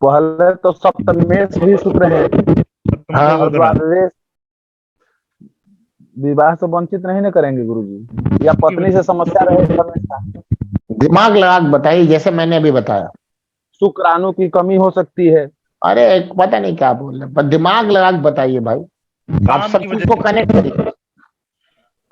B: पहले तो सप्तमेश भी शुक्र है
A: हाँ,
B: और द्वादश विवाह से वंचित नहीं न करेंगे गुरुजी, या पत्नी से समस्या रहे हमेशा?
A: दिमाग लगा के बताइए, जैसे मैंने अभी बताया।
B: शुक्राणु की कमी हो सकती है।
A: अरे पता नहीं क्या बोल रहे, पर दिमाग लगा के बताइए भाई, आप
E: काम
A: सब
E: की
A: चीज
E: वजह
A: को
E: से
A: कनेक्ट करिए।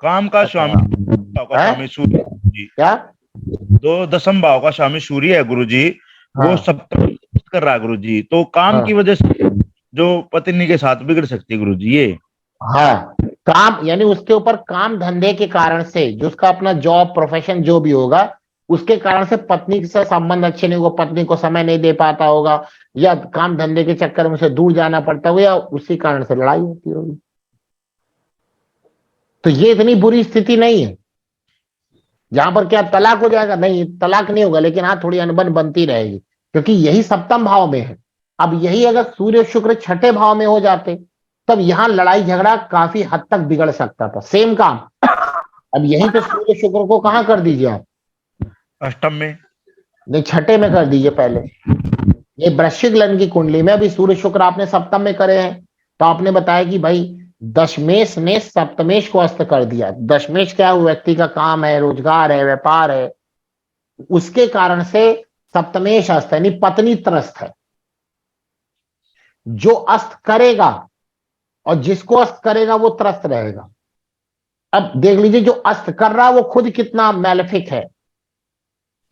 E: काम का स्वामी, भाव का
A: हैं?
E: स्वामी सूर्य जी।
A: क्या?
E: तो दसम भाव का स्वामी सूर्य है गुरुजी, वो
A: हाँ,
E: सप्तम कर रहा है गुरुजी, तो काम
A: हाँ,
E: की वजह से जो पत्नी के साथ बिगड़ सकती है गुरुजी ये।
A: हाँ, काम यानी उसके ऊपर काम धंधे के कारण से, जो उसका अपना जॉब प्रोफेशन जो भी होगा, उसके कारण से पत्नी से संबंध अच्छे नहीं होगा, पत्नी को समय नहीं दे पाता होगा, या काम धंधे के चक्कर में उसे दूर जाना पड़ता होगा, या उसी कारण से लड़ाई होती होगी। तो ये इतनी बुरी स्थिति नहीं है जहां पर क्या तलाक हो जाएगा, नहीं तलाक नहीं होगा, लेकिन हाँ थोड़ी अनबन बनती रहेगी, क्योंकि यही सप्तम भाव में है। अब यही अगर सूर्य शुक्र छठे भाव में हो जाते, तब यहां लड़ाई झगड़ा काफी हद तक बिगड़ सकता था, सेम काम। अब यहीं पे सूर्य शुक्र को कहां कर दीजिए आप?
E: अष्टम में।
A: नहीं, छठे में कर दीजिए पहले। ये वृश्चिक लग्न की कुंडली में अभी सूर्य शुक्र आपने सप्तम में करे हैं, तो आपने बताया कि भाई दशमेश ने सप्तमेश को अस्त कर दिया। दशमेश क्या है? वो व्यक्ति का काम है, रोजगार है, व्यापार है, उसके कारण से सप्तमेश अस्त है, यानी पत्नी त्रस्त है। जो अस्त करेगा और जिसको अस्त करेगा वो त्रस्त रहेगा। अब देख लीजिए, जो अस्त कर रहा है वो खुद कितना मैलेफिक है।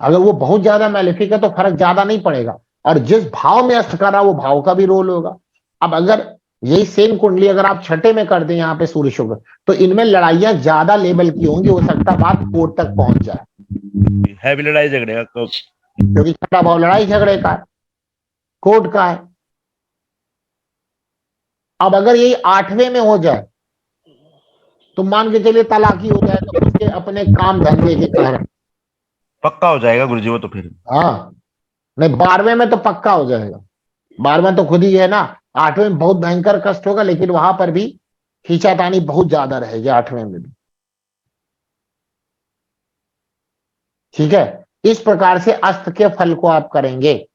A: अगर वो बहुत ज्यादा मैलेफिक है तो फर्क ज्यादा नहीं पड़ेगा, और जिस भाव में अस्त कर रहा है वो भाव का भी रोल होगा। अब अगर यही सेम कुंडली अगर आप छठे में कर दें यहाँ पे सूर्य शुक्र, तो इनमें लड़ाइयां ज्यादा लेवल की होंगी, हो सकता है बात कोर्ट तक पहुंच जाए,
E: हैवी लड़ाई झगड़े का
A: क्योंकि छठा भाव लड़ाई झगड़े का है, कोर्ट का है। अब अगर यही आठवें में हो जाए तो मान के चलिए तलाक ही हो जाए, तो उसके अपने काम धंधे के कारण।
E: पक्का हो जाएगा गुरुजी वो तो फिर।
A: हाँ, नहीं 12वें में तो पक्का हो जाएगा। 12वां तो खुद ही है ना। 8वें में बहुत भयंकर कष्ट होगा, लेकिन वहां पर भी खींचातानी बहुत ज्यादा रहेगी 8वें में भी। ठीक है, इस प्रकार से अस्त के फल को आप करेंगे।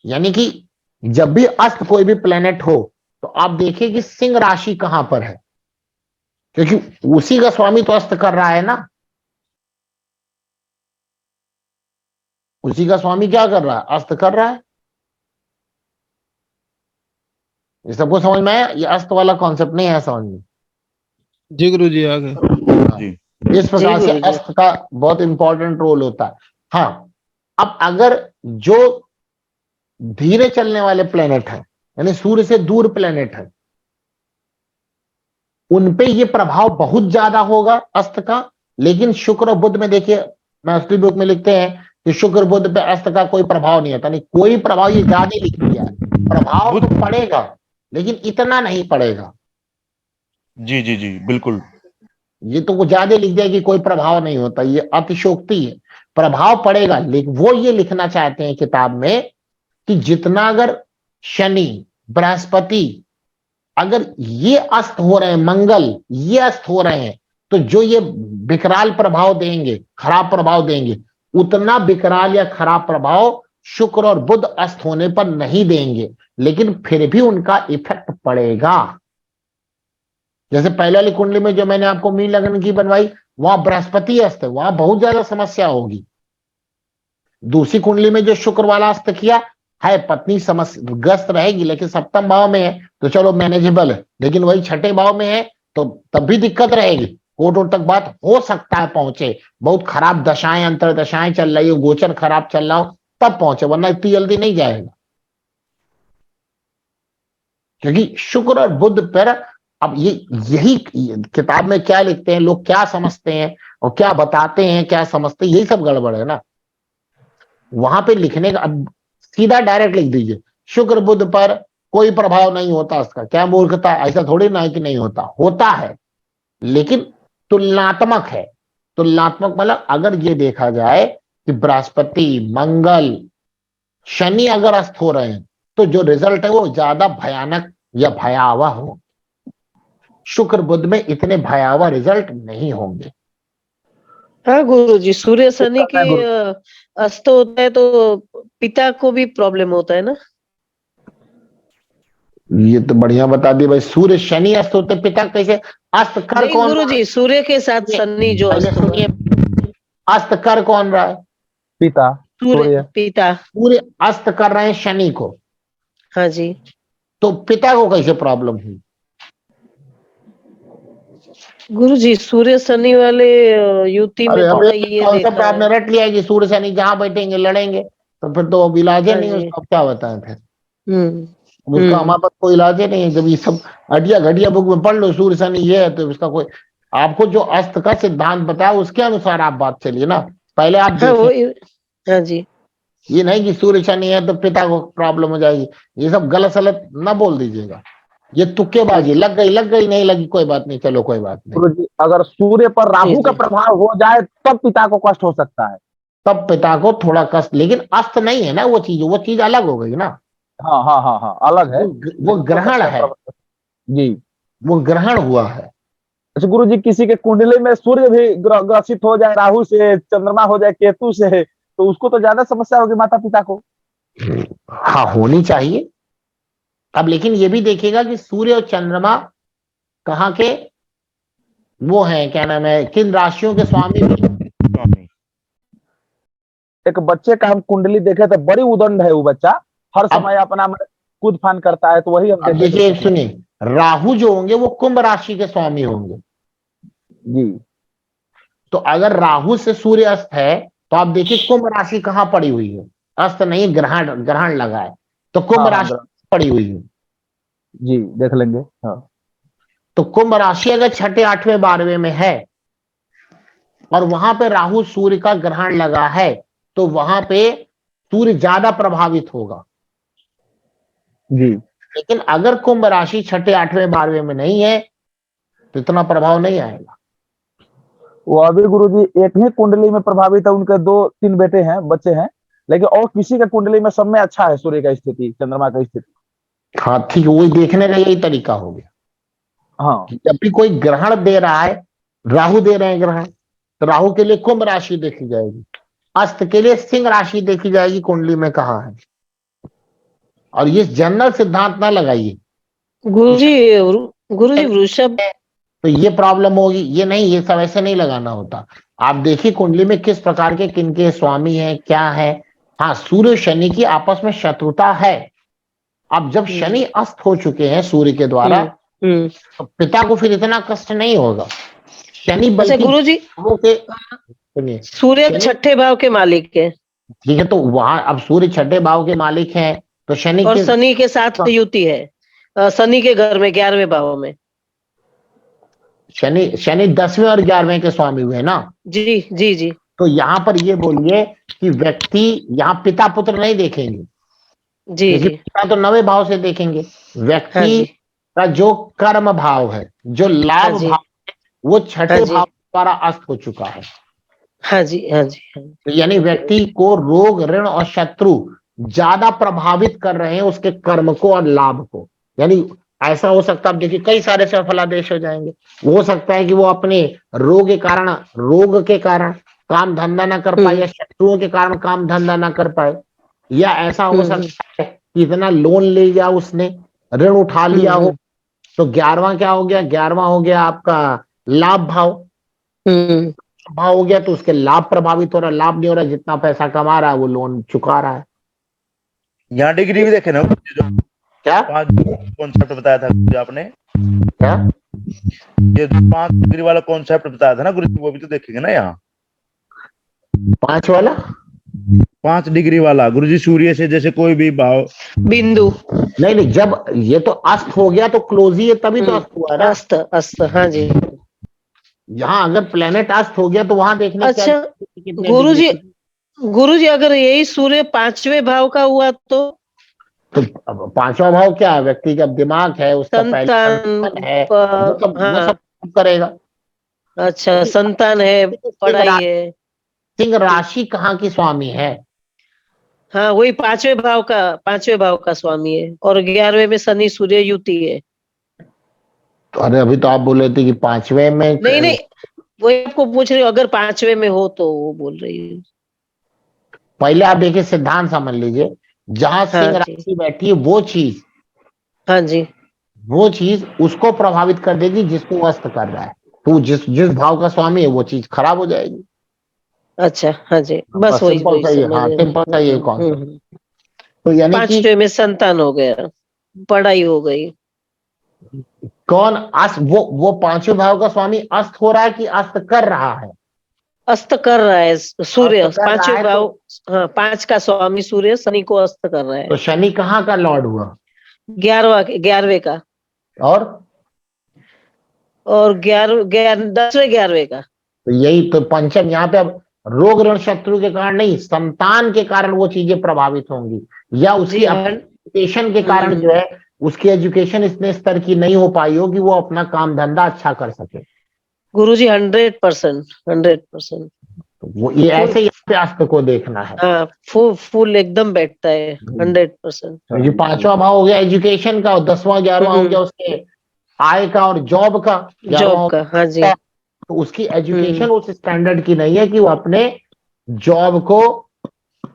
A: यानी कि जब भी अस्त कोई भी प्लेनेट हो तो आप देखिए कि सिंह राशि कहां पर है, क्योंकि उसी का स्वामी तो अस्त कर रहा है ना। उसी का स्वामी क्या कर रहा है? अस्त कर रहा है। ये सबको समझ में आया? ये अस्त वाला कॉन्सेप्ट नहीं है समझ में?
D: जी गुरुजी आ गए।
E: जी।
A: इस प्रकार से अस्त का बहुत इंपॉर्टेंट रोल होता है। हाँ, अब अगर जो धीरे चलने वाले प्लेनेट हैं, यानी सूर्य से दूर प्लेनेट है, उनपे ये प्रभाव बहुत ज्यादा होगा अस्त का। लेकिन शुक्र और बुध में देखिए, मैं असली बुक में लिखते हैं कि शुक्र बुध पे अस्त का कोई प्रभाव नहीं होता। नहीं, कोई प्रभाव, ये ज्यादा लिख दिया है, प्रभाव तो पड़ेगा लेकिन इतना नहीं पड़ेगा।
E: जी जी जी बिल्कुल।
A: ये तो कुछ ज्यादा लिख दिया कि कोई प्रभाव नहीं होता, ये अतिशोक्ति है। प्रभाव पड़ेगा, लेकिन वो ये लिखना चाहते हैं किताब में कि जितना अगर शनि, बृहस्पति, अगर ये अस्त हो रहे हैं, मंगल ये अस्त हो रहे हैं, तो जो ये विकराल प्रभाव देंगे, खराब प्रभाव देंगे, उतना विकराल या खराब प्रभाव शुक्र और बुध अस्त होने पर नहीं देंगे, लेकिन फिर भी उनका इफेक्ट पड़ेगा। जैसे पहले वाली कुंडली में जो मैंने आपको मीन लग्न की बनवाई, वहां बृहस्पति अस्त है, वहां बहुत ज्यादा समस्या होगी। दूसरी कुंडली में जो शुक्र वाला अस्त किया है, पत्नी समस्या ग्रस्त रहेगी, लेकिन सप्तम भाव में है तो चलो मैनेजेबल है। लेकिन वही छठे भाव में है तो तब भी दिक्कत रहेगी, कोर्ट तक बात हो सकता है पहुंचे, बहुत खराब दशाएं अंतर दशाएं चल रही हो, गोचर खराब चल रहा हो, तब पहुंचे, वरना इतनी जल्दी नहीं जाएगा। क्योंकि शुक्र और बुध पर अब ये यही किताब में क्या लिखते हैं लोग, क्या समझते हैं और क्या बताते हैं, क्या समझते हैं, यही सब गड़बड़ है ना। वहां पे लिखने का अब सीधा डायरेक्ट लिख दीजिए, शुक्र बुध पर कोई प्रभाव नहीं होता उसका, क्या मूर्खता, ऐसा थोड़ी ना है कि नहीं होता, होता है, लेकिन तुलनात्मक है। तुलनात्मक मतलब अगर ये देखा जाए कि बृहस्पति, मंगल, शनि अगर अस्त हो रहे हैं तो जो रिजल्ट है वो ज्यादा भयानक या भयावह हो। शुक्र बुध में इतने भयावह रिजल्ट नहीं होंगे।
F: हाँ गुरुजी, सूर्य शनि
B: करना है
F: की
B: गुरु।
F: अस्त होता है तो पिता को भी प्रॉब्लम होता है ना?
A: ये तो बढ़िया बता दी भाई, सूर्य शनि अस्त होते, पिता कैसे अस्त कर
F: नहीं
A: कौन रहा
F: गुरुजी, सूर्य के साथ
A: है?
F: शनि जो
A: पहले
F: अस्त हुआ,
A: सुनिए, अस्त कर कौन रहा है?
B: पिता
F: सूर्य
B: सूर्य।
F: पिता।
A: सूर्य अस्त कर रहे हैं शनि को,
F: हाँ जी।
A: तो पिता को कैसे प्रॉब्लम हुई?
F: गुरुजी, सूर्य शनि वाले युति में
A: अरे अब
F: थोड़ा
A: एक
F: ये
A: कॉन्सेप्ट
F: देखा
A: आपने
F: है।
A: रट लिया है कि सूर्य शनि जहां बैठेंगे लड़ेंगे, तो फिर तो अब इलाज ही
F: हाँ
A: नहीं
F: जी।
A: उसका, अब क्या बताएं फिर?
F: हम्म
A: अब उसका हमारे पास कोई इलाज ही नहीं है। जब ये सब अटिया घटिया बुक में पढ़ लो सूर्य शनि ये है, तो इसका कोई, आपको जो अस्त का सिद्धांत बताया उसके अनुसार आप बात चलिए ना। पहले आप
F: हाँ वो
A: देखें,
F: हाँ जी।
A: ये नहीं कि सूर्य शनि है तो पिता को प्रॉब्लम हो जाएगी, ये सब गलत सलत ना बोल दीजिएगा। ये तुक्केबाजी, लग गई नहीं लगी कोई बात नहीं, चलो कोई बात नहीं।
B: गुरु जी, अगर सूर्य पर
F: जी
B: राहु का
F: जी।
B: प्रभाव हो जाए तब पिता को कष्ट हो सकता है।
A: तब पिता को थोड़ा कष्ट, लेकिन अस्त नहीं है ना वो चीज अलग हो गई ना।
B: हाँ हाँ हाँ हाँ, अलग है।
A: वो
B: लेकिन हो
A: ग्रहण
B: सकता है
A: है,
B: जी।
A: वो ग्रहण हुआ है।
B: अच्छा गुरु जी, किसी के कुंडली में सूर्य भी ग्रसित हो जाए राहु से, चंद्रमा हो जाए केतु से, तो उसको तो ज्यादा समस्या होगी माता पिता को।
A: हाँ होनी चाहिए। अब लेकिन ये भी देखिएगा कि सूर्य और चंद्रमा कहाँ के वो हैं, क्या नाम है, किन राशियों के स्वामी भी हैं।
E: स्वामी।
B: एक बच्चे का हम कुंडली देखे तो बड़ी उदंड है वो बच्चा, हर
A: अब
B: समय अपना कूद फान करता है, तो वही हम
A: अब
B: देखे थे
A: देखिए
B: उसमें।
A: सुनिए, राहु जो होंगे वो कुंभ राशि के स्वामी होंगे।
B: जी
A: तो अगर राहु से सूर्य अस्त है तो आप देखिए कुंभ राशि कहाँ पड़ी हुई है, अस्त नहीं, ग्रहण ग्रहण लगा है, तो कुंभ
B: हाँ हाँ
A: राशि पड़ी हुई है।
B: जी देख लेंगे हाँ।
A: तो कुंभ राशि अगर छठे आठवें 12वें में है और वहां पे राहु सूर्य का ग्रहण लगा है, तो वहां पे सूर्य ज्यादा प्रभावित होगा।
B: जी
A: लेकिन अगर कुंभ राशि छठे आठवें 12वें में नहीं है तो इतना प्रभाव नहीं आएगा।
B: वो अभी गुरु जी एक ही कुंडली में प्रभावित है, उनके दो तीन बेटे हैं, बच्चे हैं, लेकिन और किसी का कुंडली में सब में अच्छा है सूर्य का स्थिति, चंद्रमा का स्थिति।
A: हाँ ठीक है, वही देखने का यही तरीका हो गया
B: हाँ
A: कि जब भी कोई ग्रहण दे रहा है, राहु दे रहे हैं ग्रहण, तो राहु के लिए कुंभ राशि देखी जाएगी, अस्त के लिए सिंह राशि देखी जाएगी कुंडली में कहाँ है। और ये जनरल सिद्धांत ना लगाइए
F: गुरुजी, गुरुजी वृषभ।
A: तो ये प्रॉब्लम होगी, ये नहीं, ये सब ऐसे नहीं लगाना होता। आप देखिए कुंडली में किस प्रकार के किनके स्वामी हैं, क्या है। हाँ, सूर्य शनि की आपस में शत्रुता है। अब जब शनि अस्त हो चुके हैं सूर्य के द्वारा, तो पिता को फिर इतना कष्ट नहीं होगा। शनि
F: अच्छा
A: बल्कि
F: गुरुजी,
A: सुनिए,
F: सूर्य
A: शनि,
F: छठे भाव के मालिक है
A: ठीक है, तो वहां अब सूर्य छठे भाव के मालिक हैं, तो शनि
F: और
A: के
F: शनि के साथ युति है, शनि के घर में 11वें भाव में।
A: शनि शनि 10वें और 11वें के स्वामी हुए ना।
F: जी जी जी।
A: तो यहाँ पर ये बोलिए कि व्यक्ति यहाँ पिता पुत्र नहीं देखेंगे,
F: जी
A: क्योंकि
F: जी।
A: पिता तो 9वें भाव से देखेंगे।
F: हाँ
A: व्यक्ति
F: जी।
A: का जो कर्म भाव है, जो
F: हाँ
A: लाभ
F: जी।
A: भाव है, वो
F: हाँ
A: छठे
F: जी।
A: भाव द्वारा अस्त हो चुका है।
F: हाँ जी। हाँ जी। हाँ जी।
A: तो यानी व्यक्ति को रोग, ऋण और शत्रु ज्यादा प्रभावित कर रहे हैं उसके कर्म को और लाभ को। यानी ऐसा हो सकता है, आप देखिए कई सारे सफलादेश हो जाएंगे। हो सकता है कि वो अपने रोग के कारण काम धंधा ना कर पाए, या शत्रुओं के कारण काम धंधा ना कर पाए, या ऐसा हो सकता है कि इतना लोन ले लिया उसने, ऋण उठा लिया हो। तो 11वां क्या हो गया, 11वां हो गया आपका लाभ भाव। भाव हो गया तो उसके लाभ प्रभावित हो रहा, लाभ नहीं हो रहा, जितना पैसा कमा रहा है वो लोन चुका रहा है।
E: यहाँ डिग्री भी देखे ना, जो
A: क्या
E: 5 कॉन्सेप्ट बताया था जो आपने,
A: क्या
E: ये 5 डिग्री वाला कॉन्सेप्ट बताया था ना गुरु जी, वो भी तो देखेंगे ना यहाँ।
A: 5 वाला
E: 5 डिग्री वाला गुरु जी, सूर्य से जैसे कोई भी भाव
F: बिंदु।
A: नहीं, जब ये तो अस्त हो गया तो क्लोज ही है, तभी तो अस्त हुआ ना।
F: अस्त अस्त। हाँ जी।
A: यहाँ अगर प्लेनेट अस्त हो गया तो वहां देखने
F: अच्छा
A: कितने
F: गुरुजी,
A: डिग्री।
F: गुरुजी अगर यही सूर्य 5वें भाव का हुआ तो
A: तो अब पांचवा भाव क्या है? व्यक्ति का दिमाग है, उसका पहले
F: संतान
A: संतान है,
F: प-
A: वो
F: हाँ,
A: सब करेगा।
F: अच्छा, संतान है,
A: सिंह
F: पढ़ाई है।
A: सिंह राशि कहाँ की स्वामी है?
F: हाँ, वही पांचवें भाव का स्वामी है, और 11वें में शनि सूर्य युति है।
A: तो अरे अभी तो आप बोल रहे थे कि पांचवे में
F: नहीं नहीं, वही आपको पूछ रही हूँ, अगर पांचवें में हो तो वो बोल रही हूँ।
A: पहले आप देखिए सिद्धांत समझ लीजिए, जहां
F: हाँ
A: सिंह
F: जी,
A: राशि बैठी है
F: हाँ जी,
A: वो चीज उसको प्रभावित कर देगी जिसको वो अस्त कर रहा है। तो जिस जिस भाव का स्वामी है वो चीज खराब हो जाएगी।
F: अच्छा, हाँ जी, बस
A: बस
F: वही
A: सिंपल
F: वही
A: सा ये,
F: समझ
A: हाँ
F: रहे
A: सिंपल सा ये कॉन्सेप्ट। तो यानी कि
F: पांचवें में संतान हो गया, पढ़ाई हो गई।
A: कौन अस्त, वो पांचवें भाव का स्वामी अस्त हो रहा है कि अस्त कर रहा है?
F: अस्त कर रहा है सूर्य,
A: अस्त कर रहा
F: पांचवें
A: है
F: भाव। हाँ, 5 का स्वामी सूर्य शनि को अस्त कर रहा
A: तो
F: है।
A: शनि कहाँ का लॉर्ड हुआ?
F: 11वें का,
A: और
F: और 10वें 11वें का।
A: तो यही तो पंचम यहाँ पे। अब रोग ऋण शत्रु के कारण नहीं, संतान के कारण वो चीजें प्रभावित होंगी, या उसकी
F: जी
A: एजुकेशन के कारण जो है, उसकी एजुकेशन इतने स्तर की नहीं हो पाई हो कि वो अपना काम धंधा अच्छा कर सके।
F: गुरुजी, 100%, 100%।
A: तो वो ये
F: फुल,
A: ऐसे ही अस्त को देखना है।
F: हाँ, फुल एकदम बैठता है, 100%।
A: तो ये पांचवा भाव हो गया एजुकेशन का, और 10वां 11वां हो गया उसके आय का और जॉब का। 11वां
F: जॉब का, हाँ जी।
A: तो उसकी एजुकेशन उस स्टैंडर्ड की नहीं है कि वो अपने जॉब को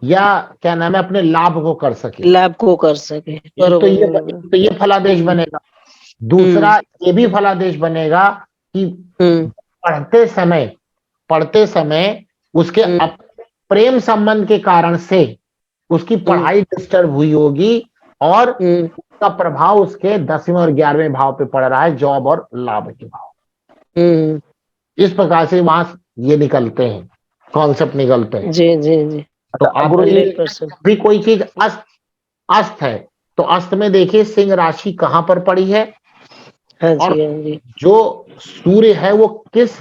A: या क्या नाम है अपने लाभ को कर सके।
F: लाभ को कर सके,
A: एक तो ये
F: बरोबर।
A: तो ये फलादेश बनेगा। दूसरा ये भी फलादेश बनेगा कि
F: हम्म
A: पढ़ते समय उसके प्रेम संबंध के कारण से उसकी पढ़ाई डिस्टर्ब हुई होगी, और उसका प्रभाव उसके 10वें और 11वें भाव पे पड़ रहा है, जॉब और लाभ के भाव। इस प्रकार से वहां ये निकलते हैं, कॉन्सेप्ट निकलते हैं।
F: जी जी जी,
A: तो आप गुरुजी
F: 100%।
A: भी कोई चीज अस्त अस्त है तो अस्त में देखिए सिंह राशि कहां पर पड़ी है,
F: हाँ
A: और
F: जी, हाँ जी,
A: जो सूर्य है वो किस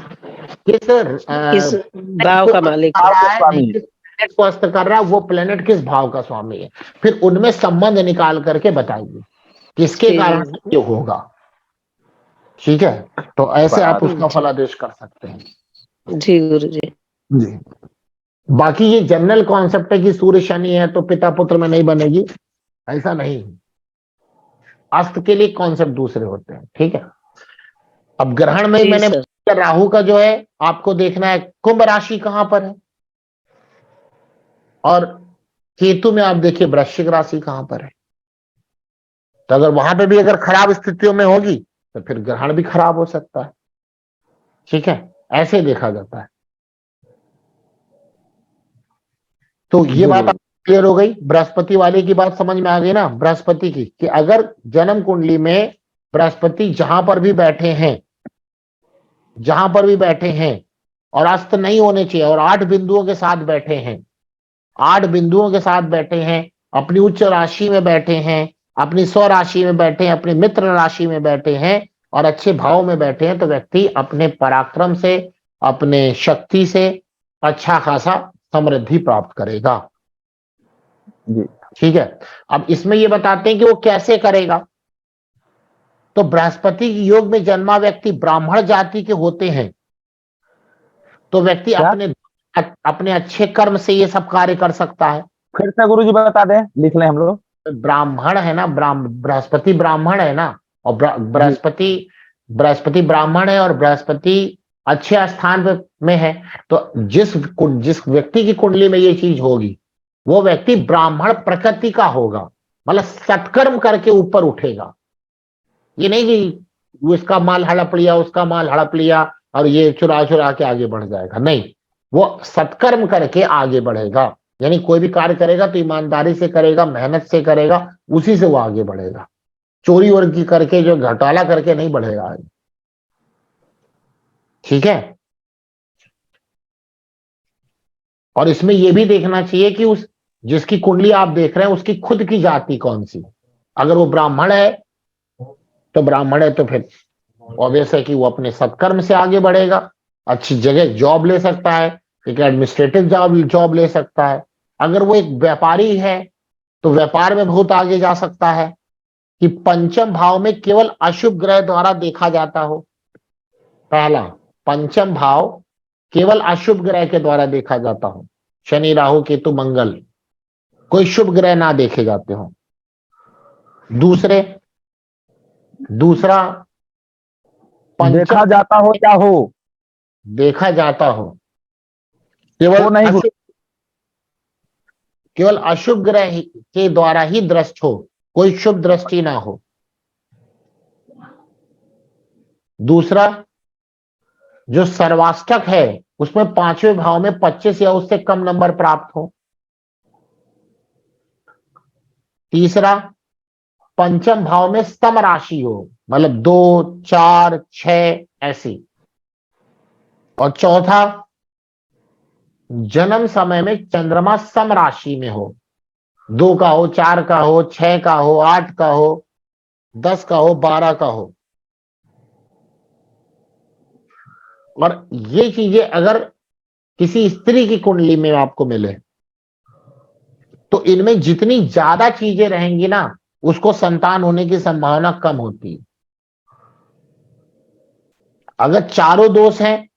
A: किस
F: किस भाव का मालिक
A: आ
F: है?
A: रहा है, नहीं किस प्लेनेट को अस्त कर रहा है, वो प्लेनेट किस भाव का स्वामी है। फिर उनमें संबंध निकाल करके बताइए किसके कारण
F: ठीक,
A: ये होगा। ठीक है, तो ऐसे आप उसका फलादेश कर सकते हैं।
F: जी गुरु जी।
A: जी, बाकी ये जनरल कॉन्सेप्ट है कि सूर्य शनि है तो पिता पुत्र में नहीं बनेगी, ऐसा नहीं। अस्त के लिए कॉन्सेप्ट दूसरे होते हैं। ठीक है, अब ग्रहण में
F: जी
A: मैंने
F: सर।
A: राहु का जो है आपको देखना है कुंभ राशि कहां पर है, और केतु में आप देखिए वृश्चिक राशि कहां पर है। तो अगर वहां पे भी अगर खराब स्थितियों में होगी तो फिर ग्रहण भी खराब हो सकता है। ठीक है, ऐसे देखा जाता है। तो ये बात क्लियर हो गई, बृहस्पति वाले की बात समझ में आ गई ना, बृहस्पति की, कि अगर जन्म कुंडली में बृहस्पति जहां पर भी बैठे हैं और अस्त नहीं होने चाहिए, और 8 बिंदुओं के साथ बैठे हैं, 8 बिंदुओं के साथ बैठे हैं, अपनी उच्च राशि में बैठे हैं, अपनी स्व राशि में बैठे हैं, अपनी मित्र राशि में बैठे हैं, और अच्छे भाव में बैठे हैं, तो व्यक्ति अपने पराक्रम से, अपने शक्ति से अच्छा खासा समृद्धि प्राप्त करेगा। ठीक है, अब इसमें ये बताते हैं कि वो कैसे करेगा। तो बृहस्पति की योग में जन्मा व्यक्ति ब्राह्मण जाति के होते हैं, तो व्यक्ति अपने अच्छे कर्म से ये सब कार्य कर सकता है।
B: फिर से गुरुजी बता दें, लिख लें हम लोग।
A: ब्राह्मण है ना, बृहस्पति ब्राह्मण है ना, और बृहस्पति ब्राह्मण है, और बृहस्पति अच्छे स्थान में है। तो जिस व्यक्ति की कुंडली में ये चीज होगी, वो व्यक्ति ब्राह्मण प्रकृति का होगा, मतलब सत्कर्म करके ऊपर उठेगा। ये नहीं कि वो इसका माल हड़प लिया, उसका माल हड़प लिया और ये चुरा चुरा के आगे बढ़ जाएगा, नहीं, वो सत्कर्म करके आगे बढ़ेगा। यानी कोई भी कार्य करेगा तो ईमानदारी से करेगा, मेहनत से करेगा, उसी से वो आगे बढ़ेगा। चोरी वोरी करके, जो घोटाला करके नहीं बढ़ेगा आगे। ठीक है, और इसमें यह भी देखना चाहिए कि उस जिसकी कुंडली आप देख रहे हैं उसकी खुद की जाति कौन सी। अगर वो ब्राह्मण है तो फिर ऑब्वियस है कि वो अपने सत्कर्म से आगे बढ़ेगा, अच्छी जगह जॉब ले सकता है, एक एडमिनिस्ट्रेटिव जॉब ले सकता है। अगर वो एक व्यापारी है तो व्यापार में बहुत आगे जा सकता है कि पंचम भाव में केवल अशुभ ग्रह द्वारा देखा जाता हो। पहला, पंचम भाव केवल अशुभ ग्रह के द्वारा देखा जाता हो, शनि राहु केतु मंगल, कोई शुभ ग्रह ना देखे जाते हो। दूसरा
B: देखा
A: पंचम
B: जाता हो या हो,
A: देखा जाता हो,
B: वो नहीं गुरु।
A: केवल अशुभ ग्रह के द्वारा ही दृष्ट हो, कोई शुभ दृष्टि ना हो। दूसरा, जो सर्वाष्टक है उसमें पांचवें भाव में 25 या उससे कम नंबर प्राप्त हो। तीसरा, पंचम भाव में सम राशि हो, मतलब 2, 4, 6 ऐसी। और चौथा, जन्म समय में चंद्रमा सम राशि में हो, 2 का हो, 4 का हो, 6 का हो, 8 का हो, 10 का हो, 12 का हो। और ये चीजें अगर किसी स्त्री की कुंडली में आपको मिले तो इनमें जितनी ज्यादा चीजें रहेंगी ना, उसको संतान होने की संभावना कम होती है। अगर चारों दोष हैं,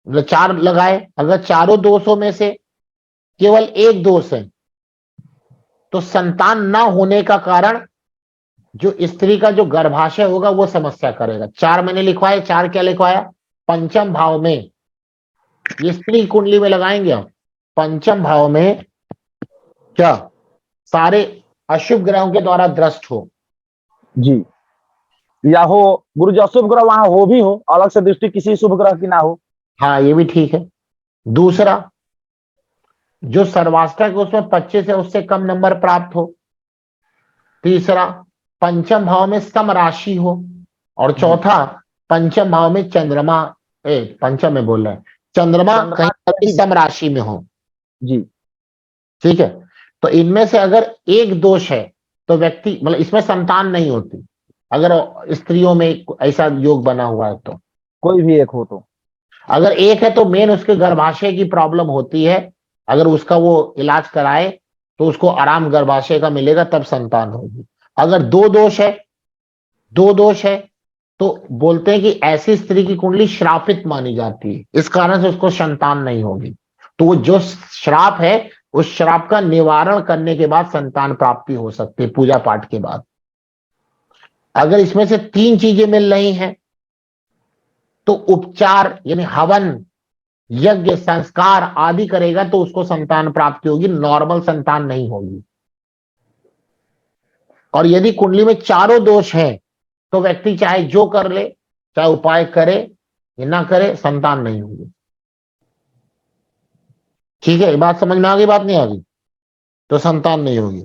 A: मतलब 4 लगाए, अगर चारों दोषों में से केवल एक दोष है तो संतान ना होने का कारण जो स्त्री का जो गर्भाशय होगा वो समस्या करेगा। 4 मैंने लिखवाया, 4 क्या लिखवाया? पंचम भाव में, ये स्त्री कुंडली में लगाएंगे आप, पंचम भाव में क्या सारे अशुभ ग्रहों के द्वारा दृष्ट हो।
B: जी, या हो गुरु जी अशुभ ग्रह वहां हो भी हो, अलग से दृष्टि किसी शुभ ग्रह की ना हो।
A: हाँ, ये भी ठीक है। दूसरा, जो सर्वाष्टक है उसमें 25 है उससे कम नंबर प्राप्त हो। तीसरा, पंचम भाव में सम राशि हो। और चौथा, पंचम भाव में चंद्रमा, पंचम में बोल रहे हैं, चंद्रमा कहीं पर भी सम राशि में हो।
B: जी,
A: ठीक है, तो इनमें से अगर एक दोष है तो व्यक्ति, मतलब इसमें संतान नहीं होती अगर स्त्रियों में ऐसा योग बना हुआ है तो।
B: कोई भी एक हो तो।
A: अगर एक है तो मेन उसके गर्भाशय की प्रॉब्लम होती है, अगर उसका वो इलाज कराए तो उसको आराम गर्भाशय का मिलेगा, तब संतान होगी। अगर दो दोष है तो बोलते हैं कि ऐसी स्त्री की कुंडली श्रापित मानी जाती है, इस कारण से उसको संतान नहीं होगी। तो वो जो श्राप है उस श्राप का निवारण करने के बाद संतान प्राप्ति हो सकती है, पूजा पाठ के बाद। अगर इसमें से 3 चीजें मिल रही हैं तो उपचार यानी हवन, यज्ञ, संस्कार आदि करेगा तो उसको संतान प्राप्ति होगी, नॉर्मल संतान नहीं होगी। और यदि कुंडली में चारों दोष हैं तो व्यक्ति चाहे जो कर ले, चाहे उपाय करे या ना करे, संतान नहीं होगी। ठीक है, बात समझ में आ गई? बात नहीं आ गई तो संतान नहीं होगी।